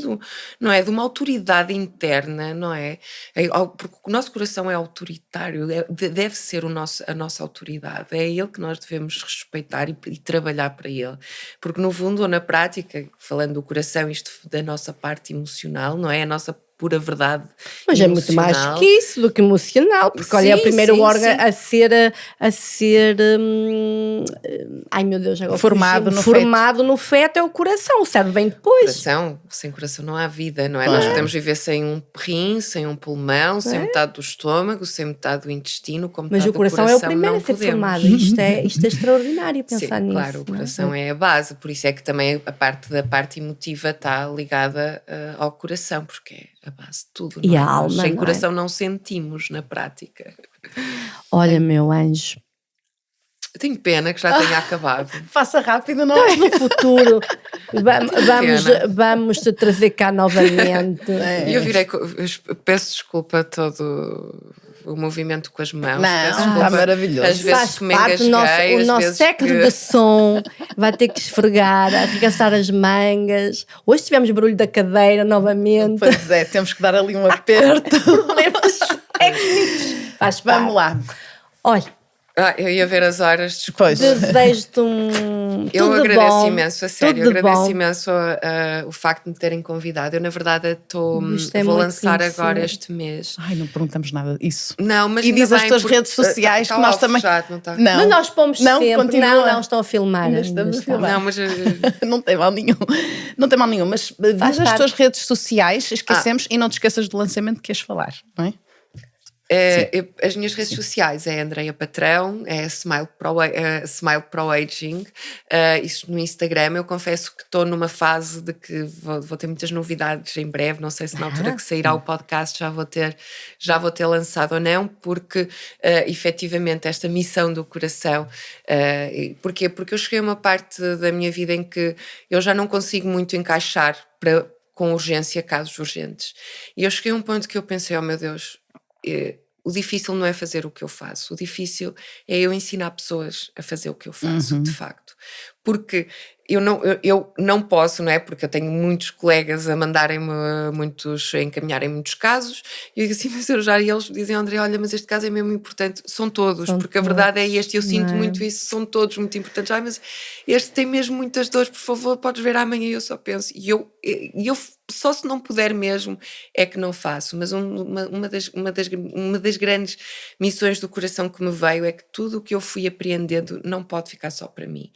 não é, de uma autoridade interna, não é? Porque o nosso coração é autoritário, deve ser a nossa autoridade. É ele que nós devemos respeitar e trabalhar para ele. Porque no fundo ou na prática, falando do coração, isto da nossa parte emocional, não é? A nossa pura verdade. Mas emocional. É muito mais que isso do que emocional, porque olha, é o primeiro órgão a ser ai meu Deus, agora formado no feto é o coração, o cérebro vem depois. Sem coração não há vida, não é? Nós podemos viver sem um rim, sem um pulmão, sem metade do estômago, sem metade do intestino, como mas metade o coração do coração é o primeiro a ser formado. Isto é extraordinário pensar nisso. Claro, o coração é a base, por isso é que também a parte emotiva está ligada ao coração, porque é a base de tudo. E a alma, sem coração não sentimos na prática. Olha, meu anjo. Tenho pena que já tenha acabado. Faça rápido, não é? No futuro vamos te trazer cá novamente. Eu peço desculpa a todo o movimento com as mãos. Não, está maravilhoso. Às vezes faz que me parte engasguei, o nosso técnico de som vai ter que esfregar, arregaçar as mangas. Hoje tivemos barulho da cadeira novamente. Pois é, temos que dar ali um aperto. Problemas técnicos. Vamos lá. Olha. Eu ia ver as horas, desculpa. Desejo-te eu agradeço bom, imenso, a sério. Eu agradeço imenso o facto de me terem convidado. Eu, na verdade, vou lançar agora este mês. Ai, não perguntamos nada disso. Não, mas e diz as tuas redes sociais que nós também. Não, mas nós pomos sempre. Não, estão a filmar. Estamos a filmar. Não, mas não tem mal nenhum. Não tem mal nenhum, mas diz as tuas redes sociais, esquecemos, e não te esqueças do lançamento que queres falar, não é? As minhas redes sociais é Andreia Patrão, é Smile Pro Aging, isso no Instagram. Eu confesso que estou numa fase de que vou ter muitas novidades em breve, não sei se na altura que sairá o podcast já vou ter lançado ou não, porque efetivamente esta missão do coração, porquê? Porque eu cheguei a uma parte da minha vida em que eu já não consigo muito encaixar com urgência casos urgentes, e eu cheguei a um ponto que eu pensei, oh meu Deus, o difícil não é fazer o que eu faço, o difícil é eu ensinar pessoas a fazer o que eu faço, de facto. Porque eu não posso, não é? Porque eu tenho muitos colegas a mandarem-me a encaminharem muitos casos, e eu digo assim, mas e eles dizem, André, olha, mas este caso é mesmo importante. São todos, porque a verdade é este, eu sinto muito isso, são todos muito importantes. Mas este tem mesmo muitas dores, por favor, podes ver amanhã. E eu só penso, e eu só se não puder mesmo é que não faço. Mas uma das grandes missões do coração que me veio é que tudo o que eu fui apreendendo não pode ficar só para mim.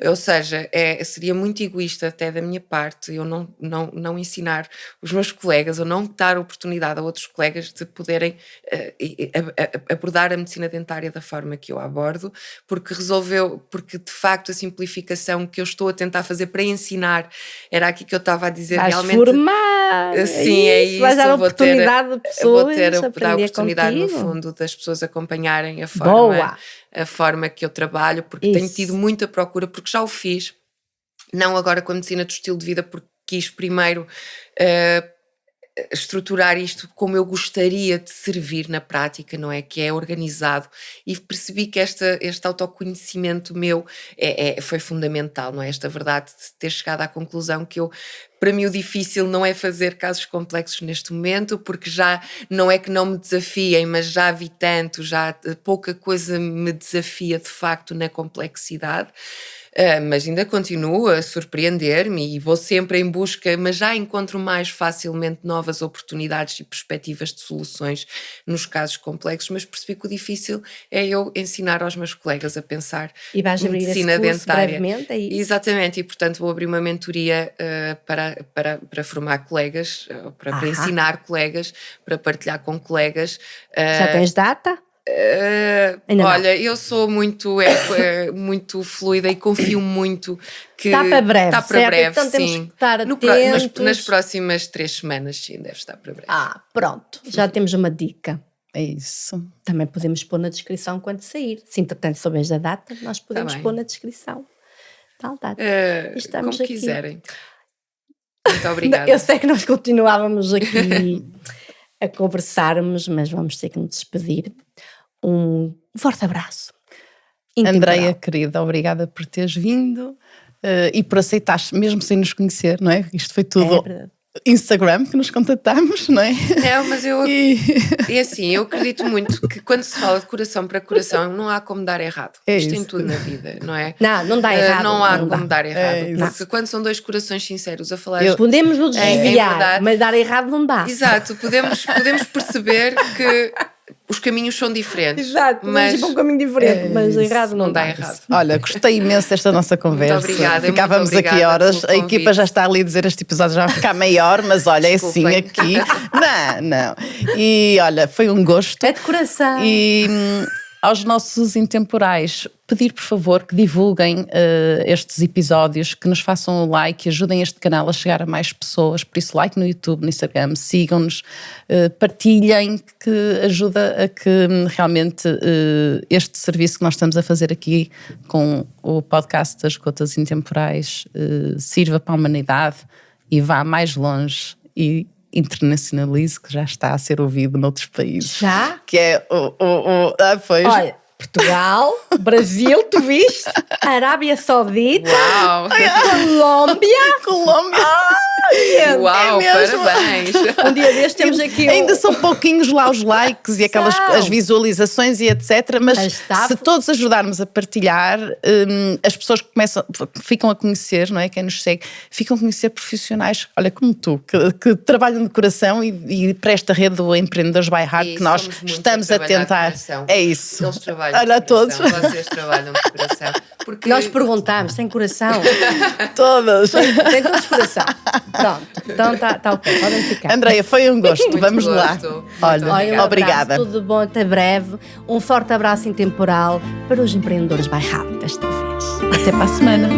Ou seja, seria muito egoísta até da minha parte eu não ensinar os meus colegas ou não dar oportunidade a outros colegas de poderem abordar a medicina dentária da forma que eu abordo, porque de facto a simplificação que eu estou a tentar fazer para ensinar, era aqui que eu estava a dizer, realmente formar, sim, é isso, vais dar a oportunidade de pessoas dar a oportunidade contigo. No fundo das pessoas acompanharem a forma que eu trabalho, porque tenho tido muita procura, porque já o fiz, não agora com a medicina do estilo de vida, porque quis primeiro estruturar isto como eu gostaria de servir na prática, não é? Que é organizado, e percebi que este autoconhecimento meu foi fundamental, não é? Esta verdade de ter chegado à conclusão que para mim o difícil não é fazer casos complexos neste momento, porque já não é que não me desafiem, mas já vi tanto, já pouca coisa me desafia de facto na complexidade. mas ainda continuo a surpreender-me e vou sempre em busca, mas já encontro mais facilmente novas oportunidades e perspectivas de soluções nos casos complexos, mas percebi que o difícil é eu ensinar aos meus colegas a pensar E vais abrir esse medicina curso dentária. brevemente? É isso? Exatamente, e portanto vou abrir uma mentoria para formar colegas, para ensinar colegas, para partilhar com colegas. Já tens data? Ainda Olha, eu sou muito, muito fluida e confio muito que está para breve, está para certo? breve, então sim. temos que estar atentos. Nas próximas 3 semanas, sim, deve estar para breve. Pronto, já temos uma dica. É isso. Também podemos pôr na descrição quando sair. Se entretanto souberes da data, nós podemos pôr na descrição. Tal data. Estamos como aqui. quiserem. Muito obrigada. Eu sei que nós continuávamos aqui a conversarmos, mas vamos ter que nos despedir. Um forte abraço. Andreia, querida, obrigada por teres vindo e por aceitares, mesmo sem nos conhecer, não é? Isto foi tudo Instagram que nos contatamos, não é? Mas eu é assim, eu acredito muito que quando se fala de coração para coração não há como dar errado. Isto tem tudo na vida, não é? Não dá errado. Não há como dar errado. Porque quando são 2 corações sinceros a falar... Podemos nos desviar, mas dar errado não dá. Exato, podemos perceber que os caminhos são diferentes. Exato, mas ir para um caminho diferente, mas errado não dá errado. Olha, gostei imenso desta nossa conversa. Muito obrigada. Ficávamos aqui horas, a equipa já está ali a dizer este episódio já vai ficar maior, mas olha, é assim aqui. Não. E olha, foi um gosto. É de coração. E aos nossos intemporais, pedir por favor que divulguem estes episódios, que nos façam um like, ajudem este canal a chegar a mais pessoas, por isso like no YouTube, no Instagram, sigam-nos, partilhem, que ajuda a que realmente este serviço que nós estamos a fazer aqui com o podcast das Gotas Intemporais sirva para a humanidade e vá mais longe e internacionalize, que já está a ser ouvido noutros países. Já? Que é pois. Olha, Portugal, Brasil, tu viste? Arábia Saudita, Colômbia. Uau, parabéns! Um dia deste temos aqui Ainda são pouquinhos lá os likes e aquelas as visualizações e etc, mas se todos ajudarmos a partilhar, as pessoas ficam a conhecer, não é? Quem nos segue, ficam a conhecer profissionais, olha, como tu, que trabalham de coração e para esta rede do Empreendedores by Heart que nós estamos a tentar. É isso. Eles trabalham olha, de coração, todos. vocês trabalham de coração. Porque... Nós perguntámos, tem coração? Todos. Tem todos coração. Pronto, então está ok, podem ficar. Andreia, foi um gosto, vamos lá. Olha, um obrigada. Abraço, tudo bom, até breve. Um forte abraço intemporal para os empreendedores by Heart desta vez. Até para a semana.